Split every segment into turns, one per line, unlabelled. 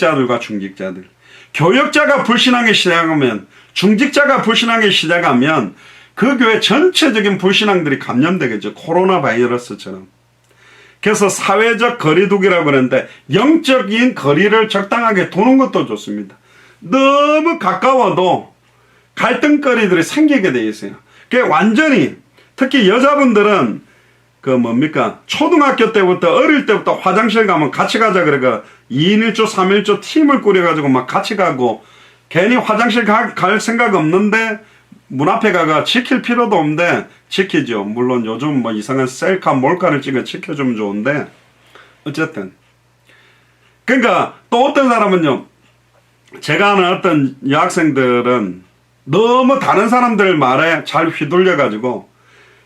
교육자들과 중직자들. 교역자가 불신하기 시작하면, 중직자가 불신하기 시작하면 그 교회 전체적인 불신앙들이 감염되겠죠. 코로나 바이러스처럼. 그래서 사회적 거리두기라고 그러는데 영적인 거리를 적당하게 두는 것도 좋습니다. 너무 가까워도 갈등거리들이 생기게 돼 있어요. 그게 완전히, 특히 여자분들은 초등학교 때부터, 어릴 때부터 화장실 가면 같이 가자 그래가 2인 1조 3일조 팀을 꾸려가지고 막 같이 가고, 괜히 화장실 갈 생각 없는데 문 앞에 가가 지킬 필요도 없는데 지키죠. 물론 요즘 뭐 이상한 셀카 몰카를 찍어 지켜주면 좋은데, 어쨌든. 그러니까 또 어떤 사람은요, 제가 아는 어떤 여학생들은 너무 다른 사람들 말에 잘 휘둘려가지고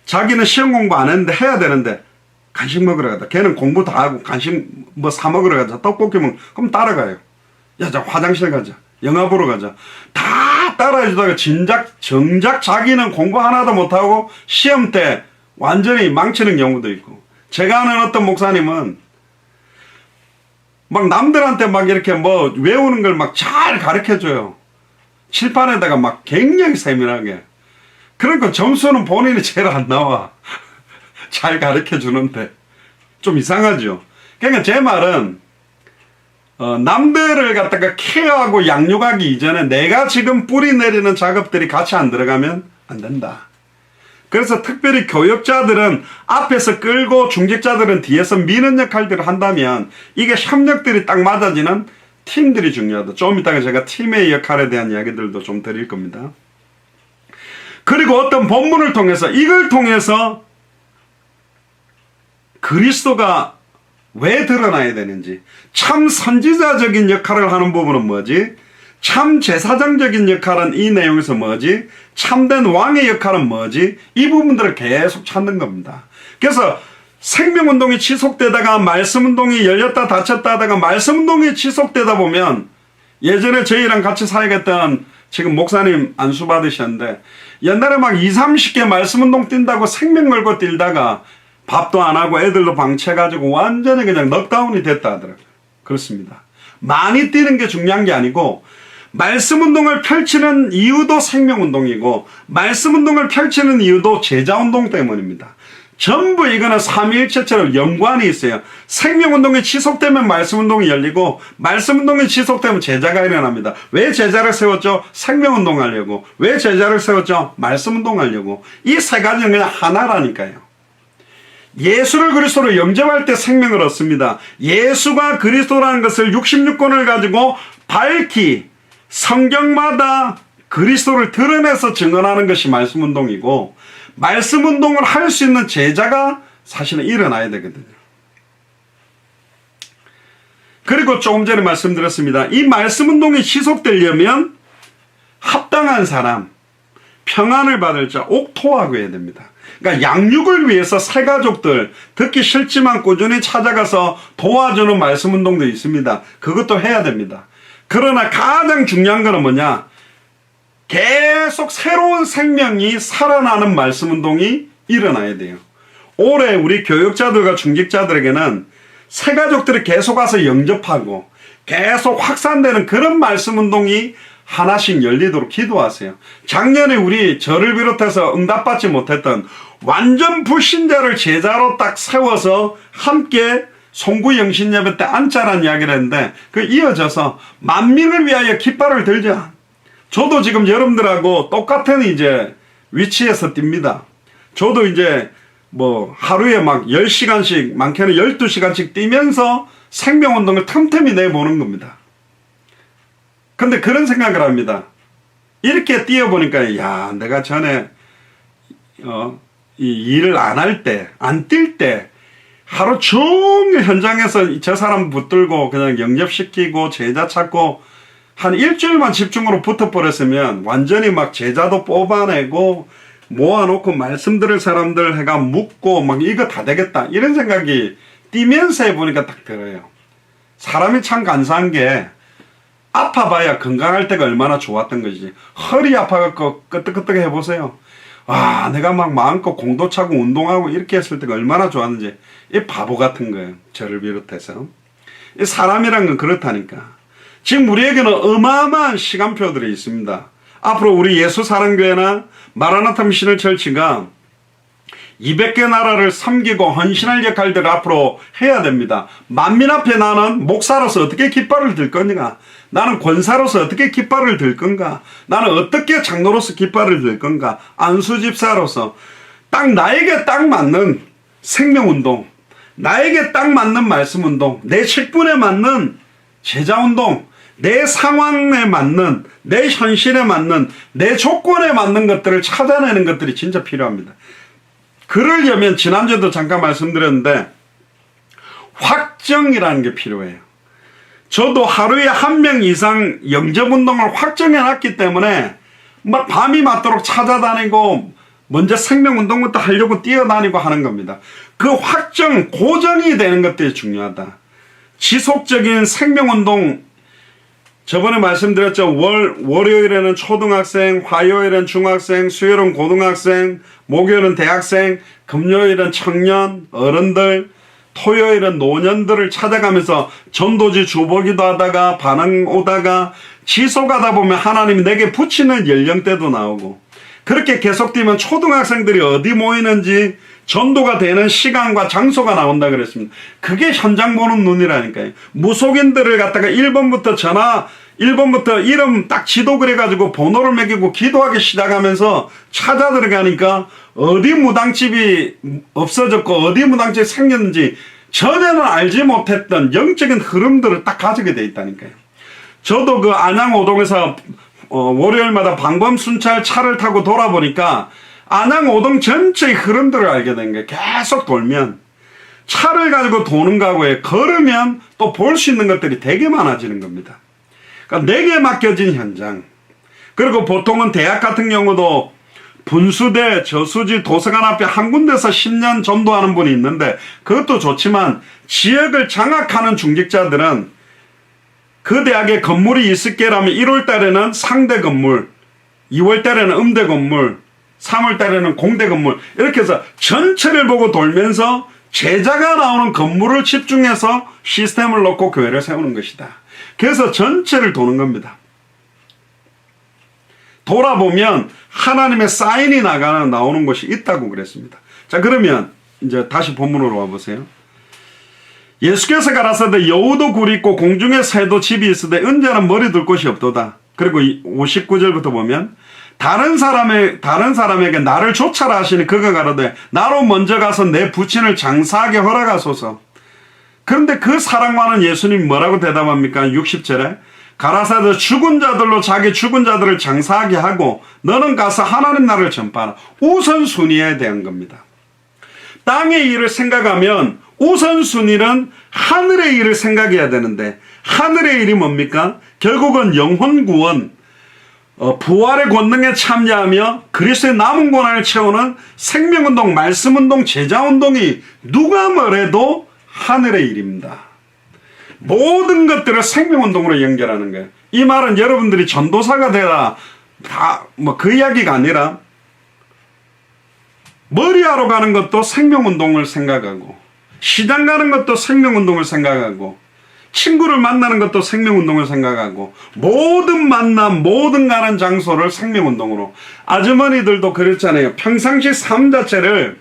자기는 시험 공부 안 했는데 해야 되는데 간식 먹으러 가자. 걔는 공부 다 하고 간식 뭐 사 먹으러 가자. 떡볶이 먹으면 그럼 따라가요. 야, 자 화장실 가자. 영화 보러 가자. 다 따라해주다가 정작 자기는 공부 하나도 못하고 시험 때 완전히 망치는 경우도 있고. 제가 아는 어떤 목사님은 막 남들한테 막 이렇게 뭐 외우는 걸 막 잘 가르쳐줘요. 칠판에다가 막 굉장히 세밀하게. 그러니까 점수는 본인이 제일 안 나와. 잘 가르쳐 주는데. 좀 이상하죠. 그러니까 제 말은, 남들을 갖다가 케어하고 양육하기 이전에 내가 지금 뿌리 내리는 작업들이 같이 안 들어가면 안 된다. 그래서 특별히 교역자들은 앞에서 끌고 중직자들은 뒤에서 미는 역할들을 한다면 이게 협력들이 딱 맞아지는 팀들이 중요하다. 좀 이따가 제가 팀의 역할에 대한 이야기들도 좀 드릴 겁니다. 그리고 어떤 본문을 통해서, 이걸 통해서 그리스도가 왜 드러나야 되는지, 참 선지자적인 역할을 하는 부분은 뭐지, 참 제사장적인 역할은 이 내용에서 뭐지, 참된 왕의 역할은 뭐지, 이 부분들을 계속 찾는 겁니다. 그래서 생명운동이 지속되다가 말씀운동이 열렸다 닫혔다 하다가 말씀운동이 지속되다 보면, 예전에 저희랑 같이 사역했던 지금 목사님 안수 받으셨는데 옛날에 막 20, 30개 말씀운동 뛴다고 생명 걸고 뛰다가 밥도 안 하고 애들도 방치해가지고 완전히 그냥 넉다운이 됐다 하더라고요. 그렇습니다. 많이 뛰는 게 중요한 게 아니고, 말씀운동을 펼치는 이유도 생명운동이고 말씀운동을 펼치는 이유도 제자운동 때문입니다. 전부 이거는 삼위일체처럼 연관이 있어요. 생명운동이 지속되면 말씀운동이 열리고 말씀운동이 지속되면 제자가 일어납니다. 왜 제자를 세웠죠? 생명운동 하려고. 왜 제자를 세웠죠? 말씀운동 하려고. 이 세 가지는 그냥 하나라니까요. 예수를 그리스도로 영접할 때 생명을 얻습니다. 예수가 그리스도라는 것을 66권을 가지고 밝히 성경마다 그리스도를 드러내서 증언하는 것이 말씀운동이고, 말씀운동을 할 수 있는 제자가 사실은 일어나야 되거든요. 그리고 조금 전에 말씀드렸습니다. 이 말씀운동이 지속되려면 합당한 사람, 평안을 받을 자, 옥토하고 해야 됩니다. 그러니까 양육을 위해서 새가족들, 듣기 싫지만 꾸준히 찾아가서 도와주는 말씀운동도 있습니다. 그것도 해야 됩니다. 그러나 가장 중요한 거는 뭐냐? 계속 새로운 생명이 살아나는 말씀운동이 일어나야 돼요. 올해 우리 교육자들과 중직자들에게는 새가족들이 계속 와서 영접하고 계속 확산되는 그런 말씀운동이 하나씩 열리도록 기도하세요. 작년에 우리 저를 비롯해서 응답받지 못했던 완전 불신자를 제자로 딱 세워서 함께 송구영신예배 때 앉자라는 이야기를 했는데, 그 이어져서 만민을 위하여 깃발을 들자. 저도 지금 여러분들하고 똑같은 이제 위치에서 뜁니다. 저도 이제 뭐 하루에 막 10시간씩, 많게는 12시간씩 뛰면서 생명운동을 틈틈이 내보는 겁니다. 근데 그런 생각을 합니다. 이렇게 뛰어보니까, 야, 내가 전에 이 일을 안 할 때, 안 뛸 때 하루 종일 현장에서 저 사람 붙들고 그냥 영접시키고 제자 찾고 한 일주일만 집중으로 붙어버렸으면 완전히 막 제자도 뽑아내고 모아놓고 말씀 들을 사람들 해가 묻고 막 이거 다 되겠다, 이런 생각이 뛰면서 해보니까 딱 들어요. 사람이 참 간사한 게 아파봐야 건강할 때가 얼마나 좋았던 거지. 허리 아파갖고 끄떡끄떡 해보세요. 와, 내가 막 마음껏 공도 차고 운동하고 이렇게 했을 때가 얼마나 좋았는지. 이 바보 같은 거예요. 저를 비롯해서. 이 사람이란 건 그렇다니까. 지금 우리에게는 어마어마한 시간표들이 있습니다. 앞으로 우리 예수사랑교회나 마라나타 미션을 철치가 200개 나라를 섬기고 헌신할 역할들을 앞으로 해야 됩니다. 만민 앞에 나는 목사로서 어떻게 깃발을 들 건가? 나는 권사로서 어떻게 깃발을 들 건가? 나는 어떻게 장로로서 깃발을 들 건가? 안수집사로서 나에게 딱 맞는 생명운동, 나에게 딱 맞는 말씀운동, 내 직분에 맞는 제자운동, 내 상황에 맞는, 내 현실에 맞는, 내 조건에 맞는 것들을 찾아내는 것들이 진짜 필요합니다. 그러려면 지난주에도 잠깐 말씀드렸는데 확정이라는 게 필요해요. 저도 하루에 1명 이상 영접운동을 확정해 놨기 때문에 막 밤이 맞도록 찾아다니고 먼저 생명운동부터 하려고 뛰어다니고 하는 겁니다. 그 확정, 고정이 되는 것들이 중요하다. 지속적인 생명운동, 저번에 말씀드렸죠. 월요일에는 초등학생, 화요일은 중학생, 수요일은 고등학생, 목요일은 대학생, 금요일은 청년, 어른들, 토요일은 노년들을 찾아가면서 전도지 주보기도 하다가 반응 오다가 지속하다 보면 하나님이 내게 붙이는 연령대도 나오고, 그렇게 계속되면 초등학생들이 어디 모이는지 전도가 되는 시간과 장소가 나온다 그랬습니다. 그게 현장 보는 눈이라니까요. 무속인들을 갖다가 1번부터 이름 딱 지도 그래가지고 번호를 매기고 기도하기 시작하면서 찾아 들어가니까 어디 무당집이 없어졌고 어디 무당집이 생겼는지 전에는 알지 못했던 영적인 흐름들을 딱 가지게 돼 있다니까요. 저도 그 안양 오동에서 월요일마다 방범 순찰 차를 타고 돌아보니까 안양 오동 전체의 흐름들을 알게 된 거예요. 계속 돌면 차를 가지고 도는 가구에 걸으면 또 볼 수 있는 것들이 되게 많아지는 겁니다. 그러니까 내게 맡겨진 현장, 그리고 보통은 대학 같은 경우도 분수대, 저수지, 도서관 앞에 한 군데서 10년 전도하는 분이 있는데 그것도 좋지만 지역을 장악하는 중직자들은 그 대학에 건물이 있을 게라면 1월 달에는 상대 건물, 2월 달에는 음대 건물, 3월 달에는 공대 건물, 이렇게 해서 전체를 보고 돌면서 제자가 나오는 건물을 집중해서 시스템을 놓고 교회를 세우는 것이다. 그래서 전체를 도는 겁니다. 돌아보면 하나님의 사인이 나오는 곳이 있다고 그랬습니다. 자, 그러면 이제 다시 본문으로 와보세요. 예수께서 가라사대 여우도 굴이 있고 공중에 새도 집이 있으되 은자는 머리 둘 곳이 없도다. 그리고 59절부터 보면 다른 사람에게 나를 쫓아라 하시니 그가 가로되 나로 먼저 가서 내 부친을 장사하게 허락하소서. 그런데 그 사랑 많은 예수님이 뭐라고 대답합니까? 60절에 가라사대 죽은 자들로 자기 죽은 자들을 장사하게 하고 너는 가서 하나님 나라를 전파하라. 우선순위에 대한 겁니다. 땅의 일을 생각하면 우선순위는 하늘의 일을 생각해야 되는데 하늘의 일이 뭡니까? 결국은 영혼 구원, 부활의 권능에 참여하며 그리스도의 남은 고난을 채우는 생명운동, 말씀운동, 제자운동이 누가 뭐래도 하늘의 일입니다. 모든 것들을 생명운동으로 연결하는 거예요. 이 말은 여러분들이 전도사가 되라 그 이야기가 아니라 머리하러 가는 것도 생명운동을 생각하고 시장 가는 것도 생명운동을 생각하고 친구를 만나는 것도 생명운동을 생각하고 모든 만남, 모든 가는 장소를 생명운동으로. 아주머니들도 그렇잖아요. 평상시 삶 자체를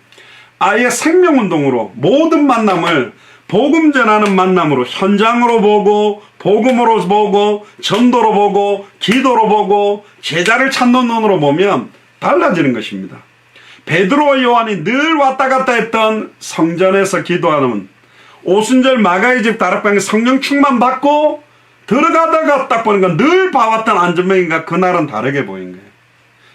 아예 생명운동으로 모든 만남을 복음 전하는 만남으로 현장으로 보고 복음으로 보고 전도로 보고 기도로 보고 제자를 찾는 눈으로 보면 달라지는 것입니다. 베드로와 요한이 늘 왔다 갔다 했던 성전에서 기도하는 오순절 마가의 집 다락방에 성령 충만 받고 들어가다가 딱 보니까 늘 봐왔던 안전병인가 그날은 다르게 보인 거예요.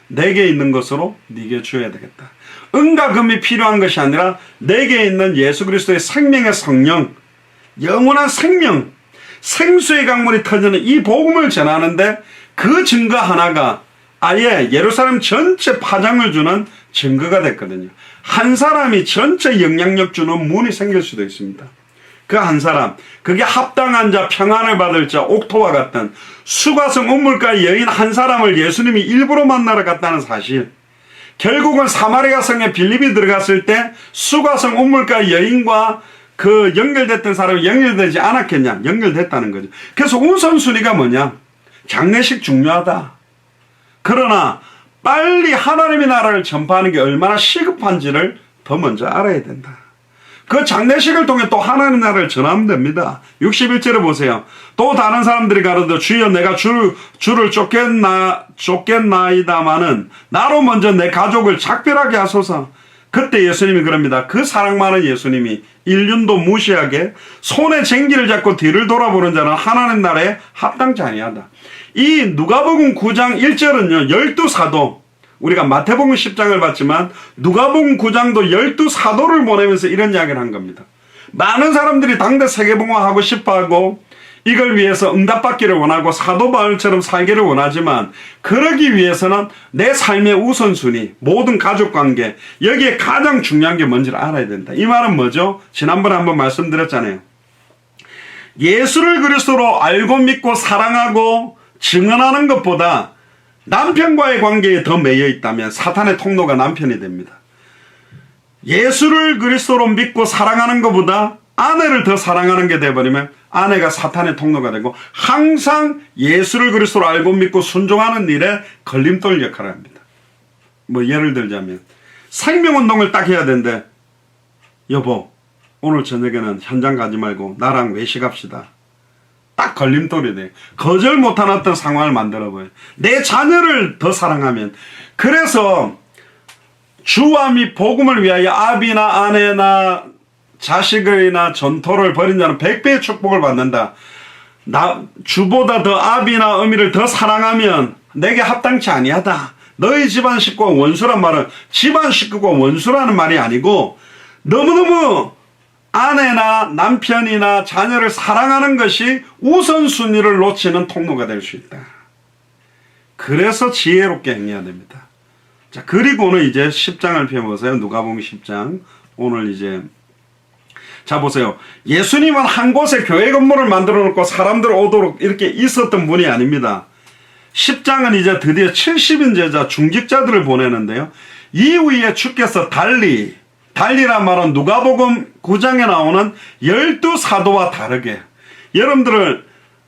내게 있는 것으로 네게 주어야 되겠다. 은과 금이 필요한 것이 아니라 내게 있는 예수 그리스도의 생명의 성령, 영원한 생명, 생수의 강물이 터지는 이 복음을 전하는데 그 증거 하나가 아예 예루살렘 전체 파장을 주는 증거가 됐거든요. 한 사람이 전체 영향력 주는 문이 생길 수도 있습니다. 그 한 사람, 그게 합당한 자, 평안을 받을 자, 옥토와 같은 수가성 우물가 여인 한 사람을 예수님이 일부러 만나러 갔다는 사실. 결국은 사마리아 성에 빌립이 들어갔을 때 수가성 우물가 여인과 그 연결됐던 사람이 연결되지 않았겠냐? 연결됐다는 거죠. 그래서 우선순위가 뭐냐? 장례식 중요하다. 그러나 빨리 하나님의 나라를 전파하는 게 얼마나 시급한지를 더 먼저 알아야 된다. 그 장례식을 통해 또 하나님의 나라를 전하면 됩니다. 61절에 보세요. 또 다른 사람들이 가로되 주여 내가 주를 쫓겠나이다마는 나로 먼저 내 가족을 작별하게 하소서. 그때 예수님이 그럽니다. 그 사랑 많은 예수님이 인륜도 무시하게 손에 쟁기를 잡고 뒤를 돌아보는 자는 하나님 나라에 합당치 아니하다. 이 누가복음 9장 1절은요 12사도, 우리가 마태복음 10장을 봤지만 누가복음 9장도 12사도를 보내면서 이런 이야기를 한 겁니다. 많은 사람들이 당대 세계복음화하고 싶어하고 이걸 위해서 응답받기를 원하고 사도 바울처럼 살기를 원하지만, 그러기 위해서는 내 삶의 우선순위, 모든 가족관계, 여기에 가장 중요한 게 뭔지를 알아야 된다. 이 말은 뭐죠? 지난번에 한번 말씀드렸잖아요. 예수를 그리스도로 알고 믿고 사랑하고 증언하는 것보다 남편과의 관계에 더 매여 있다면 사탄의 통로가 남편이 됩니다. 예수를 그리스도로 믿고 사랑하는 것보다 아내를 더 사랑하는 게 돼버리면 아내가 사탄의 통로가 되고, 항상 예수를 그리스도로 알고 믿고 순종하는 일에 걸림돌 역할을 합니다. 뭐 예를 들자면 생명운동을 딱 해야 되는데, 여보 오늘 저녁에는 현장 가지 말고 나랑 외식합시다. 딱 걸림돌이 돼요. 거절 못한 어떤 상황을 만들어버려요. 내 자녀를 더 사랑하면. 그래서 주와 및 복음을 위하여 아비나 아내나 자식이나 전토를 벌인 자는 100배의 축복을 받는다. 주보다 더 아비나 어미를 더 사랑하면 내게 합당치 아니하다. 너희 집안 식구가 원수란 말은 집안 식구가 원수라는 말이 아니고, 너무너무 아내나 남편이나 자녀를 사랑하는 것이 우선순위를 놓치는 통로가 될 수 있다. 그래서 지혜롭게 행해야 됩니다. 자, 그리고는 이제 10장을 펴보세요. 누가복음 10장. 오늘 이제 자 보세요. 예수님은 한 곳에 교회 건물을 만들어 놓고 사람들 오도록 이렇게 있었던 분이 아닙니다. 10장은 이제 드디어 70인 제자 중직자들을 보내는데요. 이후에 주께서 달리란 말은 누가복음 9장에 나오는 12사도와 다르게, 여러분들은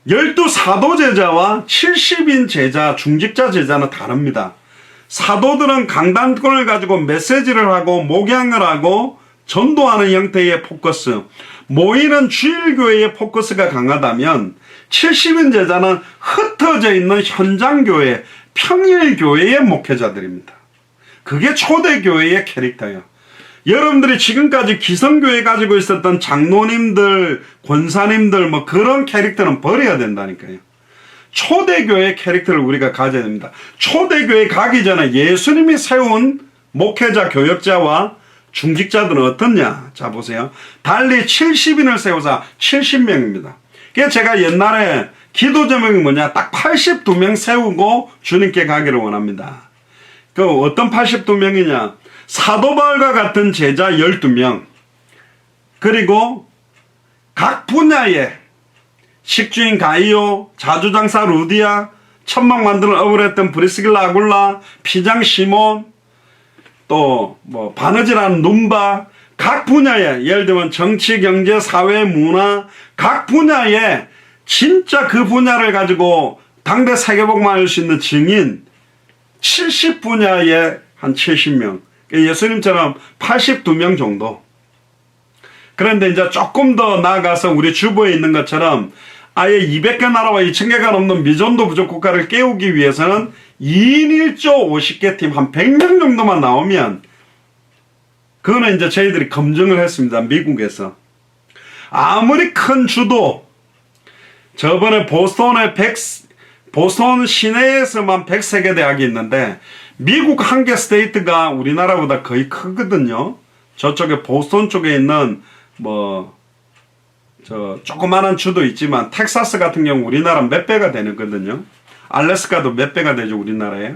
12사도 제자와 70인 제자, 중직자 제자는 다릅니다. 사도들은 강단권을 가지고 메시지를 하고 목양을 하고 전도하는 형태의 포커스, 모이는 주일교회의 포커스가 강하다면 70인 제자는 흩어져 있는 현장교회, 평일교회의 목회자들입니다. 그게 초대교회의 캐릭터예요. 여러분들이 지금까지 기성교회 가지고 있었던 장로님들, 권사님들 뭐 그런 캐릭터는 버려야 된다니까요. 초대교회 캐릭터를 우리가 가져야 됩니다. 초대교회 가기 전에 예수님이 세운 목회자, 교역자와 중직자들은 어떻냐? 자 보세요. 달리 70인을 세우자 70명입니다. 그래서 제가 옛날에 기도 제목이 뭐냐? 딱 82명 세우고 주님께 가기를 원합니다. 그 어떤 82명이냐? 사도 바울과 같은 제자 12명, 그리고 각 분야에 식주인 가이오, 자주장사 루디아, 천막 만드는 업을 했던 브리스길라 아굴라, 피장 시몬, 또 뭐 바느질하는 눈바, 각 분야에, 예를 들면 정치, 경제, 사회, 문화, 각 분야에 진짜 그 분야를 가지고 당대 세계복음을 할 수 있는 증인 70분야에 한 70명, 예수님처럼 82명 정도. 그런데 이제 조금 더 나아가서 우리 주보에 있는 것처럼 아예 200개 나라와 2000개가 넘는 미전도 부족 국가를 깨우기 위해서는 2인 1조 50개 팀 한 100명 정도만 나오면, 그거는 이제 저희들이 검증을 했습니다. 미국에서. 아무리 큰 주도, 저번에 보스턴 시내에서만 103개 대학이 있는데 미국 한 개 스테이트가 우리나라보다 거의 크거든요. 저쪽에 보스턴 쪽에 있는 조그마한 주도 있지만 텍사스 같은 경우 우리나라 몇 배가 되거든요. 알래스카도 몇 배가 되죠, 우리나라에.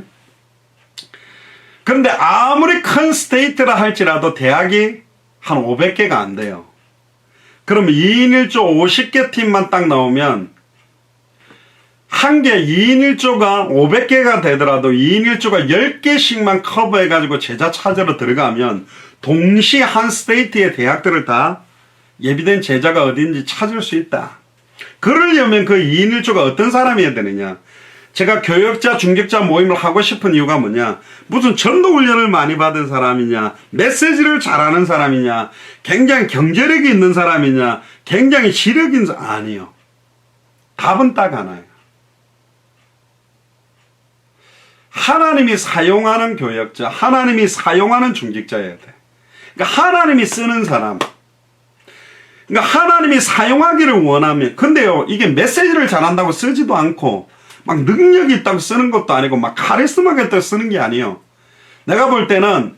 그런데 아무리 큰 스테이트라 할지라도 대학이 한 500개가 안 돼요. 그러면 2인 1조 50개 팀만 딱 나오면 한 개 2인 1조가 500개가 되더라도 2인 1조가 10개씩만 커버해가지고 제자 찾으러 들어가면 동시 한 스테이트의 대학들을 다 예비된 제자가 어딘지 찾을 수 있다. 그러려면 그 2인 1조가 어떤 사람이어야 되느냐. 제가 교역자, 중직자 모임을 하고 싶은 이유가 뭐냐. 무슨 전도 훈련을 많이 받은 사람이냐, 메시지를 잘하는 사람이냐, 굉장히 경제력이 있는 사람이냐, 굉장히 지력인 사람, 아니요. 답은 딱 하나예요. 하나님이 사용하는 교역자, 하나님이 사용하는 중직자여야 돼. 그러니까 하나님이 쓰는 사람. 그러니까 하나님이 사용하기를 원하면, 근데요, 이게 메시지를 잘한다고 쓰지도 않고, 막 능력이 있다고 쓰는 것도 아니고, 막 카리스마가 있다고 쓰는 게 아니에요. 내가 볼 때는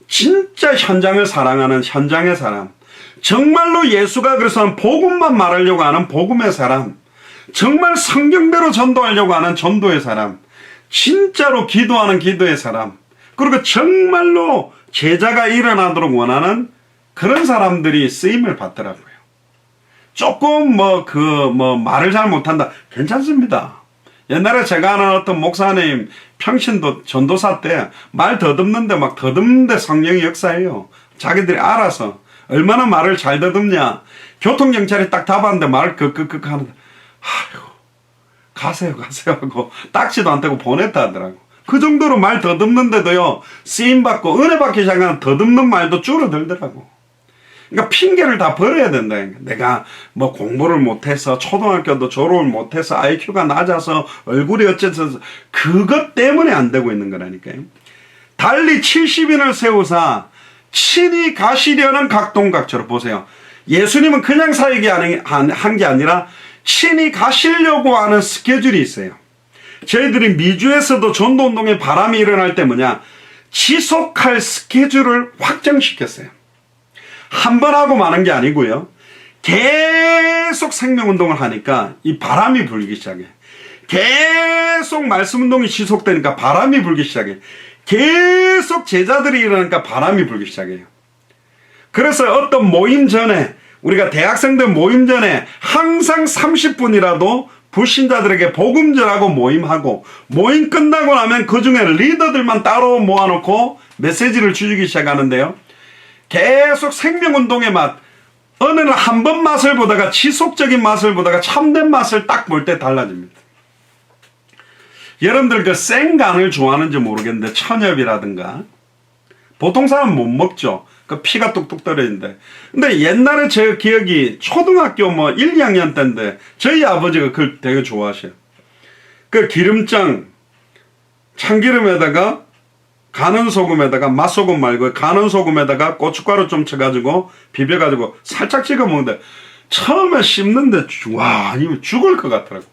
진짜 현장을 사랑하는 현장의 사람, 정말로 예수가 그래서 복음만 말하려고 하는 복음의 사람, 정말 성경대로 전도하려고 하는 전도의 사람, 진짜로 기도하는 기도의 사람, 그리고 정말로 제자가 일어나도록 원하는 그런 사람들이 쓰임을 받더라고요. 조금 말을 잘 못한다. 괜찮습니다. 옛날에 제가 아는 어떤 목사님 평신도 전도사 때 말 더듬는데 막 더듬는데 성령의 역사예요. 자기들이 알아서 얼마나 말을 잘 더듬냐. 교통경찰이 딱 답하는데 말을 끄끄끄 하는데 아이고 가세요 하고 딱지도 안 떼고 보냈다 하더라고. 그 정도로 말 더듬는데도요 쓰임받고 은혜 받기 시작하면 더듬는 말도 줄어들더라고. 그러니까 핑계를 다 버려야 된다. 내가 뭐 공부를 못해서 초등학교도 졸업을 못해서 IQ가 낮아서 얼굴이 어째서 그것 때문에 안 되고 있는 거라니까요. 달리 70인을 세우사 친히 가시려는 각동각처럼 보세요. 예수님은 그냥 사역이 한 게 아니라 친히 가시려고 하는 스케줄이 있어요. 저희들이 미주에서도 전도운동에 바람이 일어날 때 뭐냐, 지속할 스케줄을 확정시켰어요. 한 번 하고 마는 게 아니고요. 계속 생명운동을 하니까 이 바람이 불기 시작해. 계속 말씀운동이 지속되니까 바람이 불기 시작해. 계속 제자들이 일어나니까 바람이 불기 시작해요. 그래서 어떤 모임 전에, 우리가 대학생들 모임 전에 항상 30분이라도 불신자들에게 복음 전하고 모임하고, 모임 끝나고 나면 그 중에 리더들만 따로 모아놓고 메시지를 주기 시작하는데요. 계속 생명운동의 맛, 어느 날 한 번 맛을 보다가 지속적인 맛을 보다가 참된 맛을 딱 볼 때 달라집니다. 여러분들 그 생간을 좋아하는지 모르겠는데 천엽이라든가 보통 사람 못 먹죠. 그 피가 뚝뚝 떨어지는데. 근데 옛날에 제 기억이 초등학교 1, 2학년 때인데 저희 아버지가 그걸 되게 좋아하셔요. 그 기름장 참기름에다가 가는 소금에다가, 맛소금 말고 가는 소금에다가 고춧가루 좀 쳐가지고 비벼가지고 살짝 찍어 먹는데 처음에 씹는데 와 이거 죽을 것 같더라고.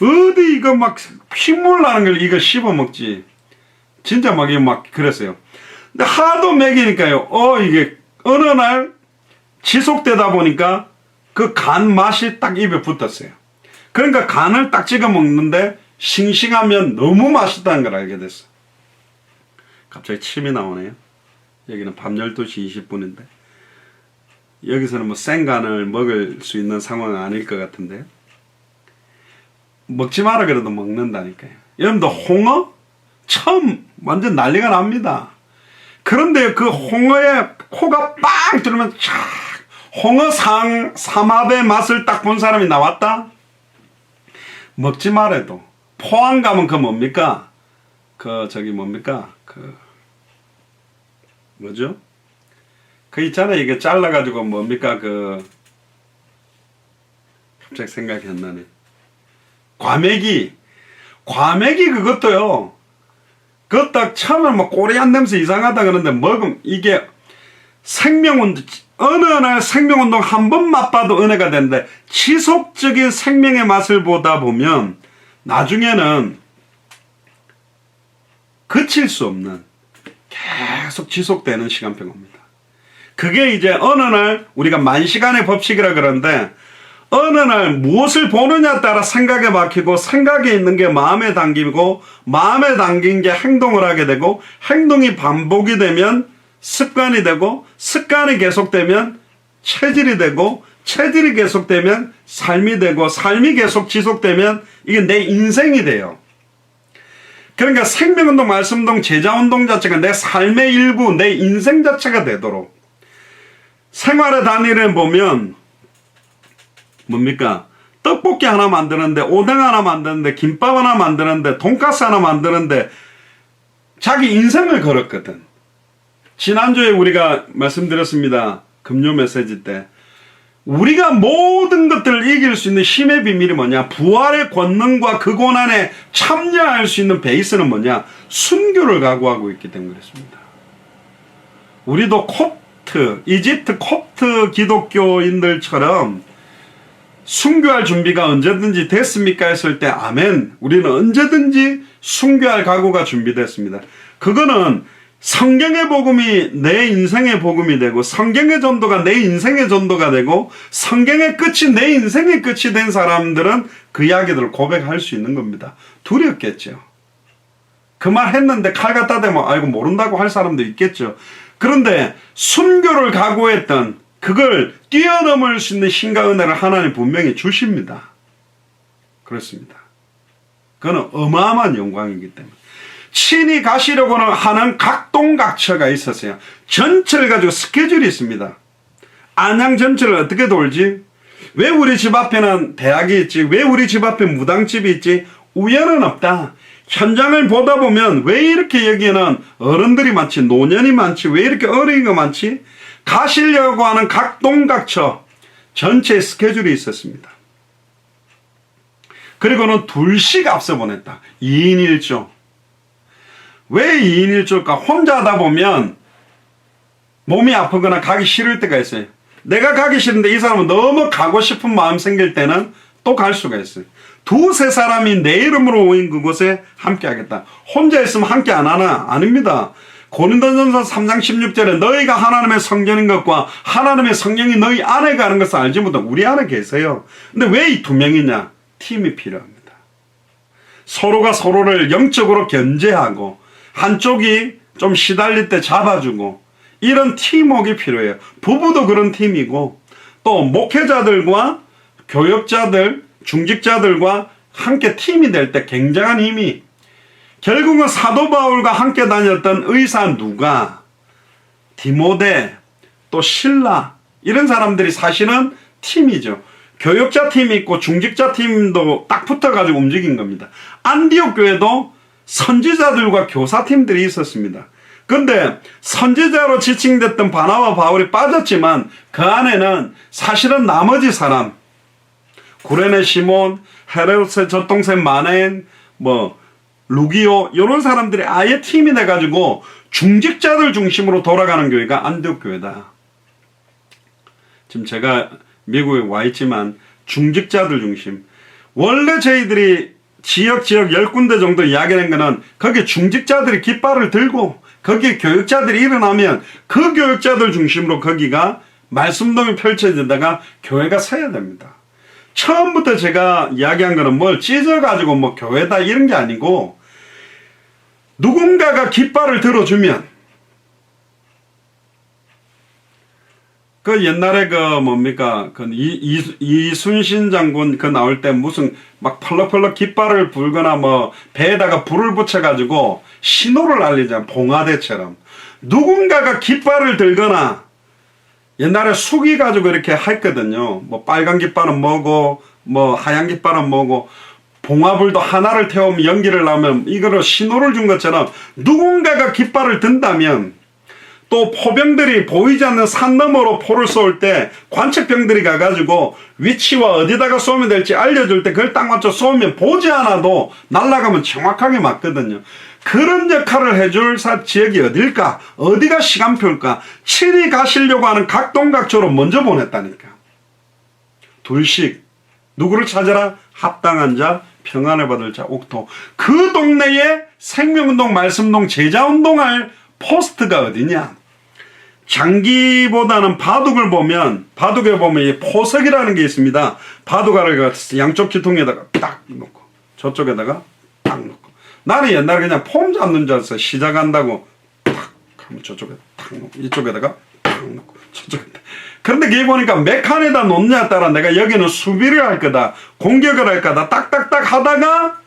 어디 이거 막 핏물 나는 걸 이거 씹어 먹지. 진짜 막 그랬어요. 근데 하도 먹이니까요. 이게 어느 날 지속되다 보니까 그 간 맛이 딱 입에 붙었어요. 그러니까 간을 딱 찍어 먹는데 싱싱하면 너무 맛있다는 걸 알게 됐어. 갑자기 침이 나오네요. 여기는 밤 12시 20분인데 여기서는 생간을 먹을 수 있는 상황은 아닐 것 같은데요. 먹지 마라 그래도 먹는다니까요. 여러분들 홍어? 처음 완전 난리가 납니다. 그런데 그 홍어에 코가 빵 들으면 촥 홍어 삼합의 맛을 딱 본 사람이 나왔다? 먹지 말아도. 포항 가면 그 뭡니까? 뭐죠? 그 있잖아요. 이게 잘라가지고 뭡니까? 갑자기 생각이 안 나네. 과메기 그것도요. 그거 딱 처음에 꼬리한 냄새 이상하다 그러는데 먹으면 이게 어느 날 생명운동 한 번 맛봐도 은혜가 되는데 지속적인 생명의 맛을 보다 보면 나중에는 그칠 수 없는 계속 지속되는 시간표가 옵니다. 그게 이제 어느 날 우리가 만시간의 법칙이라 그러는데 어느 날 무엇을 보느냐에 따라 생각에 막히고 생각에 있는 게 마음에 담기고 마음에 담긴 게 행동을 하게 되고 행동이 반복이 되면 습관이 되고 습관이 계속되면 체질이 되고 체질이 계속되면 삶이 되고 삶이 계속 지속되면 이게 내 인생이 돼요. 그러니까 생명운동, 말씀운동, 제자운동 자체가 내 삶의 일부, 내 인생 자체가 되도록 생활의 단위를 보면 뭡니까? 떡볶이 하나 만드는데, 오뎅 하나 만드는데, 김밥 하나 만드는데, 돈가스 하나 만드는데 자기 인생을 걸었거든. 지난주에 우리가 말씀드렸습니다. 금요 메시지 때. 우리가 모든 것들을 이길 수 있는 힘의 비밀이 뭐냐? 부활의 권능과 그 고난에 참여할 수 있는 베이스는 뭐냐? 순교를 각오하고 있기 때문에 그렇습니다. 우리도 이집트 콥트 기독교인들처럼 순교할 준비가 언제든지 됐습니까? 했을 때 아멘. 우리는 언제든지 순교할 각오가 준비됐습니다. 그거는 성경의 복음이 내 인생의 복음이 되고, 성경의 전도가 내 인생의 전도가 되고, 성경의 끝이 내 인생의 끝이 된 사람들은 그 이야기들을 고백할 수 있는 겁니다. 두렵겠죠. 그 말 했는데 칼 갖다 대면 아이고 모른다고 할 사람도 있겠죠. 그런데 순교를 각오했던, 그걸 뛰어넘을 수 있는 힘과 은혜를 하나님 분명히 주십니다. 그렇습니다. 그건 어마어마한 영광이기 때문에. 친히 가시려고는 하는 각동각처가 있었어요. 전철을 가지고 스케줄이 있습니다. 안양 전철을 어떻게 돌지? 왜 우리 집 앞에는 대학이 있지? 왜 우리 집 앞에 무당집이 있지? 우연은 없다. 현장을 보다 보면 왜 이렇게 여기에는 어른들이 많지? 노년이 많지? 왜 이렇게 어린이가 많지? 가시려고 하는 각동각처 전체 스케줄이 있었습니다. 그리고는 둘씩 앞서 보냈다. 2인 1조. 왜 2인 1조일까? 혼자 하다 보면 몸이 아프거나 가기 싫을 때가 있어요. 내가 가기 싫은데 이 사람은 너무 가고 싶은 마음 생길 때는 또 갈 수가 있어요. 두세 사람이 내 이름으로 모인 그곳에 함께 하겠다. 혼자 있으면 함께 안 하나? 아닙니다. 고린도전서 3장 16절에 너희가 하나님의 성전인 것과 하나님의 성령이 너희 안에 가는 것을 알지 못하고 우리 안에 계세요. 근데 왜 이 두 명이냐? 팀이 필요합니다. 서로가 서로를 영적으로 견제하고 한쪽이 좀 시달릴 때 잡아주고 이런 팀워크가 필요해요. 부부도 그런 팀이고 또 목회자들과 교역자들, 중직자들과 함께 팀이 될 때 굉장한 힘이, 결국은 사도 바울과 함께 다녔던 의사 누가, 디모데, 또 실라 이런 사람들이 사실은 팀이죠. 교역자 팀이 있고 중직자 팀도 딱 붙어가지고 움직인 겁니다. 안디옥 교회도 선지자들과 교사팀들이 있었습니다. 근데 선지자로 지칭됐던 바나바 바울이 빠졌지만 그 안에는 사실은 나머지 사람, 구레네 시몬, 헤롯의 젖동생 마넨, 루기오 이런 사람들이 아예 팀이 돼가지고 중직자들 중심으로 돌아가는 교회가 안디옥 교회다. 지금 제가 미국에 와 있지만 중직자들 중심. 원래 저희들이 지역 10군데 정도 이야기하는 거는 거기에 중직자들이 깃발을 들고 거기에 교역자들이 일어나면 그 교역자들 중심으로 거기가 말씀동이 펼쳐지다가 교회가 서야 됩니다. 처음부터 제가 이야기한 거는 뭘 찢어가지고 교회다 이런 게 아니고 누군가가 깃발을 들어주면 그 옛날에 이순신 장군 나올 때 무슨 펄럭펄럭 깃발을 불거나 배에다가 불을 붙여가지고 신호를 알리잖아. 봉화대처럼. 누군가가 깃발을 들거나 옛날에 수기 가지고 이렇게 했거든요. 빨간 깃발은 뭐고, 하얀 깃발은 뭐고, 봉화불도 하나를 태우면 연기를 나오면 이거를 신호를 준 것처럼 누군가가 깃발을 든다면 또 포병들이 보이지 않는 산 너머로 포를 쏠 때 관측병들이 가가지고 위치와 어디다가 쏘면 될지 알려줄 때 그걸 딱 맞춰 쏘면 보지 않아도 날아가면 정확하게 맞거든요. 그런 역할을 해줄 지역이 어딜까? 어디가 시간표일까? 친히 가시려고 하는 각동각처로 먼저 보냈다니까. 둘씩 누구를 찾아라? 합당한 자, 평안을 받을 자, 옥토. 그 동네에 생명운동, 말씀운동, 제자운동할 포스트가 어디냐? 장기보다는 바둑을 보면, 바둑에 보면 이 포석이라는 게 있습니다. 바둑알을 양쪽 기통에다가 딱 놓고 저쪽에다가 딱 놓고. 나는 옛날에 그냥 폼 잡는 줄 알았어. 시작한다고 탁 하면 저쪽에 탁 놓고 이쪽에다가 탁 놓고 저쪽에다. 그런데 그게 보니까 몇 칸에다 놓느냐에 따라 내가 여기는 수비를 할 거다, 공격을 할 거다 딱딱딱 하다가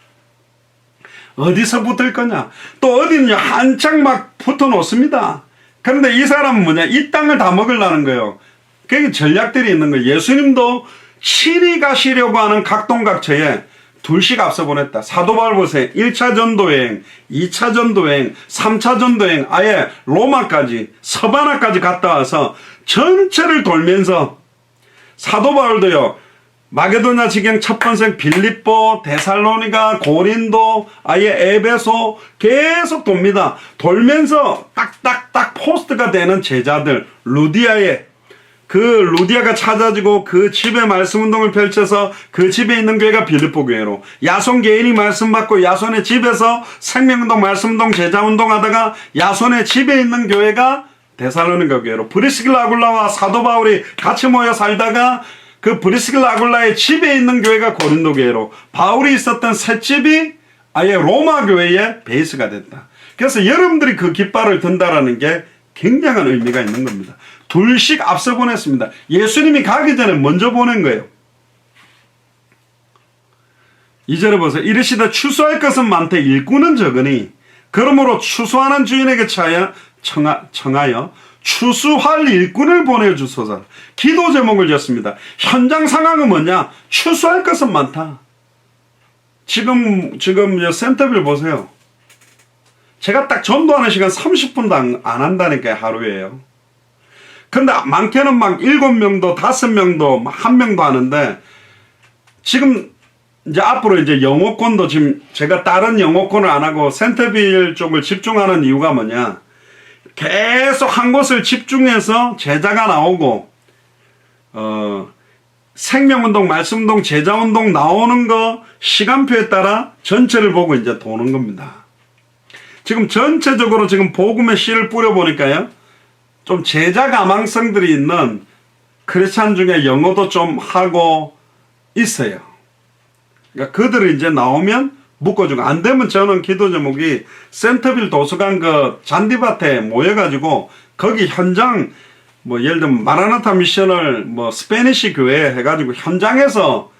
어디서 붙을 거냐, 또 어디는 한창 막 붙어 놓습니다. 그런데 이 사람은 뭐냐, 이 땅을 다 먹으려는 거예요. 그게 전략들이 있는 거예요. 예수님도 친히 가시려고 하는 각동각처에 둘씩 앞서 보냈다. 사도 바울 보세요. 1차 전도여행, 2차 전도여행, 3차 전도여행, 아예 로마까지, 서바나까지 갔다 와서 전체를 돌면서 사도 바울도요. 마게도냐 지경 첫 번째 빌립보, 데살로니가, 고린도, 아예 에베소 계속 돕니다. 돌면서 딱딱딱 포스트가 되는 제자들, 루디아에 그 루디아가 찾아지고 그 집에 말씀 운동을 펼쳐서 그 집에 있는 교회가 빌립보 교회로, 야손 개인이 말씀 받고 야손의 집에서 생명운동, 말씀운동, 제자운동 하다가 야손의 집에 있는 교회가 데살로니가 교회로, 브리스길라 아굴라와 사도 바울이 같이 모여 살다가 그 브리스길라 아굴라의 집에 있는 교회가 고린도 교회로, 바울이 있었던 새 집이 아예 로마 교회의 베이스가 됐다. 그래서 여러분들이 그 깃발을 든다라는 게 굉장한 의미가 있는 겁니다. 둘씩 앞서 보냈습니다. 예수님이 가기 전에 먼저 보낸 거예요. 2절에 보세요. 이르시되 추수할 것은 많되 일꾼은 적으니 그러므로 추수하는 주인에게 청하여 추수할 일꾼을 보내주소서. 기도 제목을 지었습니다. 현장 상황은 뭐냐? 추수할 것은 많다. 지금 센터빌 보세요. 제가 딱 전도하는 시간 30분도 안 한다니까요. 하루에요. 근데 많게는 막 7명도 5명도 1명도 하는데, 지금 이제 앞으로 이제 영어권도 지금 제가 다른 영어권을 안 하고 센터빌 쪽을 집중하는 이유가 뭐냐? 계속 한 곳을 집중해서 제자가 나오고, 생명운동, 말씀운동, 제자운동 나오는 거 시간표에 따라 전체를 보고 이제 도는 겁니다. 지금 전체적으로 지금 복음의 씨를 뿌려보니까요. 좀 제자 가망성들이 있는 크리스찬 중에 영어도 좀 하고 있어요. 그러니까 그들이 이제 나오면 묶어주고, 안 되면 저는 기도 제목이 센터빌 도서관 그 잔디밭에 모여가지고 거기 현장, 뭐 예를 들면 마라나타 미션을 뭐 스페니시 교회 해가지고 현장에서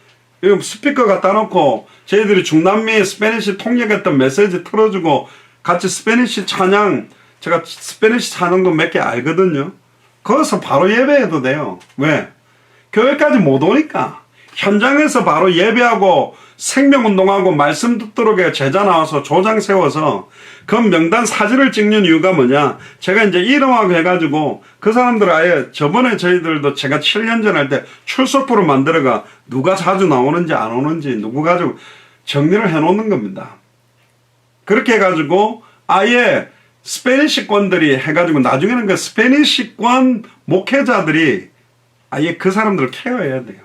스피커 갖다 놓고 저희들이 중남미 스페니시 통역했던 메시지 틀어주고 같이 스페니시 찬양, 제가 스페니시 찬양도 몇 개 알거든요. 거기서 바로 예배해도 돼요. 왜? 교회까지 못 오니까 현장에서 바로 예배하고 생명운동하고 말씀 듣도록 해 제자 나와서 조장 세워서 그 명단 사진을 찍는 이유가 뭐냐? 제가 이제 이름하고 해가지고 그 사람들 아예 저번에 저희들도 제가 7년 전 할 때 출석부를 만들어가 누가 자주 나오는지 안 오는지 누구 가지고 정리를 해 놓는 겁니다. 그렇게 해가지고 아예 스페니시권들이 해가지고 나중에는 그 스페니시권 목회자들이 아예 그 사람들을 케어해야 돼요.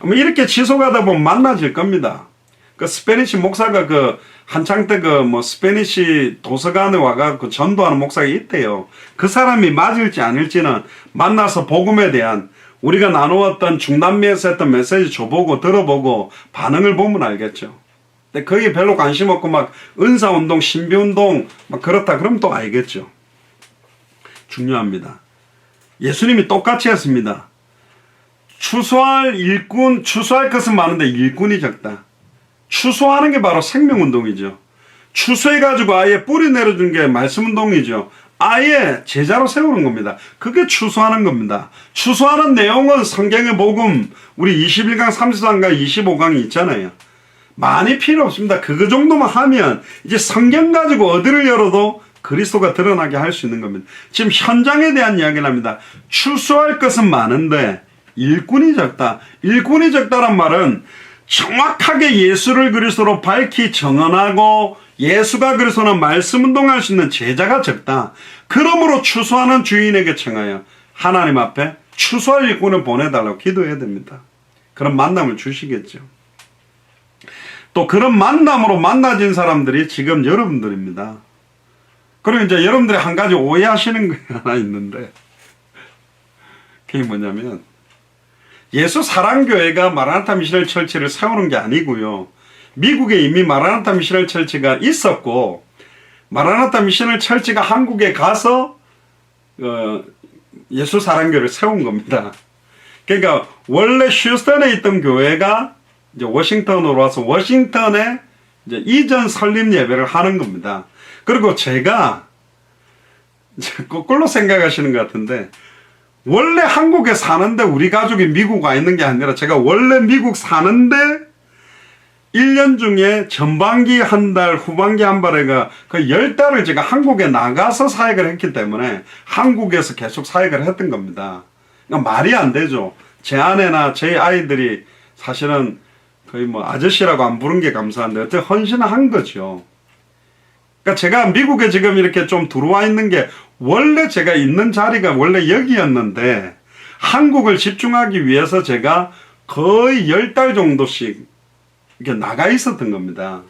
이렇게 지속하다 보면 만나질 겁니다. 그 스페니시 목사가 그 한창 때 그 뭐 스페니시 도서관에 와가지고 전도하는 목사가 있대요. 그 사람이 맞을지 아닐지는 만나서 복음에 대한 우리가 나누었던 중남미에서 했던 메시지 줘보고 들어보고 반응을 보면 알겠죠. 근데 거기에 별로 관심 없고 막 은사운동, 신비운동 막 그렇다 그러면 또 알겠죠. 중요합니다. 예수님이 똑같이 했습니다. 추수할 일꾼, 추수할 것은 많은데 일꾼이 적다. 추수하는 게 바로 생명운동이죠. 추수해가지고 아예 뿌리 내려준 게 말씀운동이죠. 아예 제자로 세우는 겁니다. 그게 추수하는 겁니다. 추수하는 내용은 성경의 복음, 우리 21강, 33강, 25강이 있잖아요. 많이 필요 없습니다. 그거 정도만 하면 이제 성경 가지고 어디를 열어도 그리스도가 드러나게 할 수 있는 겁니다. 지금 현장에 대한 이야기를 합니다. 추수할 것은 많은데 일꾼이 적다. 일꾼이 적다란 말은 정확하게 예수를 그리스도로 밝히 정언하고 예수가 그리스도는 말씀 운동할 수 있는 제자가 적다. 그러므로 추수하는 주인에게 청하여 하나님 앞에 추수할 일꾼을 보내달라고 기도해야 됩니다. 그런 만남을 주시겠죠. 또 그런 만남으로 만나진 사람들이 지금 여러분들입니다. 그리고 이제 여러분들이 한 가지 오해하시는 게 하나 있는데, 그게 뭐냐면 예수 사랑교회가 마라나타 미셔널 철치를 세우는 게 아니고요. 미국에 이미 마라나타 미셔널 철치가 있었고 마라나타 미셔널 철치가 한국에 가서 예수 사랑교회를 세운 겁니다. 그러니까 원래 휴스턴에 있던 교회가 이제 워싱턴으로 와서 워싱턴에 이제 이전 설립 예배를 하는 겁니다. 그리고 제가 거꾸로 생각하시는 것 같은데, 원래 한국에 사는데 우리 가족이 미국 와 있는 게 아니라 제가 원래 미국 사는데 1년 중에 전반기 한 달, 후반기 한 달에가 그 10달을 제가 한국에 나가서 사역을 했기 때문에 한국에서 계속 사역을 했던 겁니다. 그러니까 말이 안 되죠. 제 아내나 제 아이들이 사실은 거의 뭐 아저씨라고 안 부른 게 감사한데 어쨌든 헌신한 거죠. 그러니까 제가 미국에 지금 이렇게 좀 들어와 있는 게 원래 제가 있는 자리가 원래 여기였는데 한국을 집중하기 위해서 제가 거의 10달 정도씩 이렇게 나가 있었던 겁니다.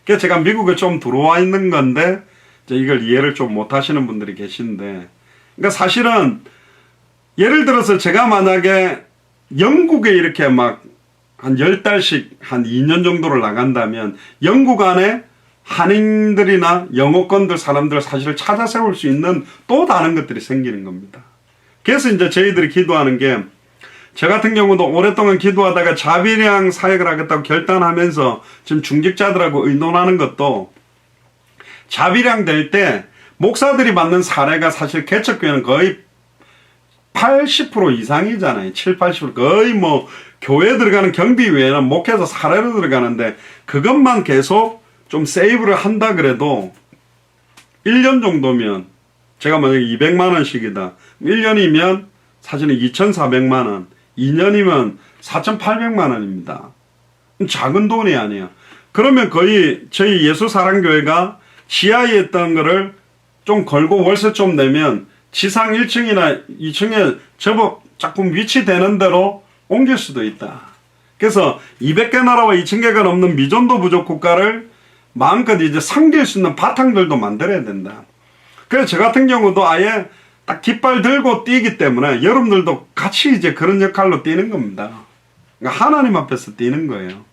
그래서 제가 미국에 좀 들어와 있는 건데 이걸 이해를 좀 못 하시는 분들이 계신데, 그러니까 사실은 예를 들어서 제가 만약에 영국에 이렇게 막 한 10달씩 한 2년 정도를 나간다면 영국 안에 한인들이나 영어권들 사람들 사실 찾아 세울 수 있는 또 다른 것들이 생기는 겁니다. 그래서 이제 저희들이 기도하는 게, 저 같은 경우도 오랫동안 기도하다가 자비량 사역을 하겠다고 결단하면서 지금 중직자들하고 의논하는 것도, 자비량 될 때 목사들이 받는 사례가 사실 개척교회는 거의 80% 이상이잖아요. 7, 80% 거의 뭐 교회 들어가는 경비 외에는 목회에서 사례로 들어가는데, 그것만 계속 좀 세이브를 한다 그래도 1년 정도면, 제가 만약에 200만 원씩이다. 1년이면 사실은 2,400만 원, 2년이면 4,800만 원입니다. 작은 돈이 아니에요. 그러면 거의 저희 예수사랑교회가 지하에 있던 거를 좀 걸고 월세 좀 내면 지상 1층이나 2층에 저거 조금 위치되는 대로 옮길 수도 있다. 그래서 200개 나라와 2,000개가 넘는 미전도 부족 국가를 마음껏 이제 섬길 수 있는 바탕들도 만들어야 된다. 그래서 저 같은 경우도 아예 딱 깃발 들고 뛰기 때문에 여러분들도 같이 이제 그런 역할로 뛰는 겁니다. 그러니까 하나님 앞에서 뛰는 거예요.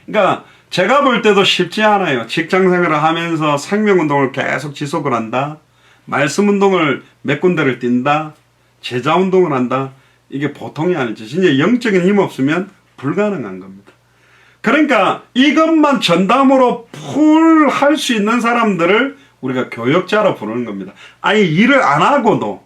그러니까 제가 볼 때도 쉽지 않아요. 직장 생활을 하면서 생명운동을 계속 지속을 한다. 말씀운동을 몇 군데를 뛴다. 제자운동을 한다. 이게 보통이 아니죠. 진짜 영적인 힘 없으면 불가능한 겁니다. 그러니까 이것만 전담으로 풀 할 수 있는 사람들을 우리가 교역자로 부르는 겁니다. 아예 일을 안 하고도.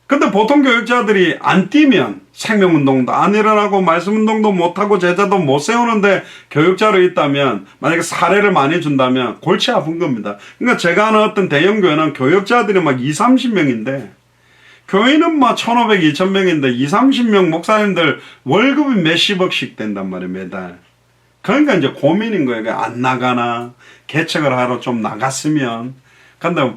근데 보통 교역자들이 안 뛰면 생명운동도 안 일어나고 말씀운동도 못하고 제자도 못 세우는데 교역자로 있다면, 만약에 사례를 많이 준다면 골치 아픈 겁니다. 그러니까 제가 아는 어떤 대형교회는 교역자들이 막 20, 30명인데 교회는 막 1,500, 2,000명인데 20, 30명 목사님들 월급이 몇십억씩 된단 말이에요, 매달. 그러니까 이제 고민인 거예요. 안 나가나, 개척을 하러 좀 나갔으면. 근데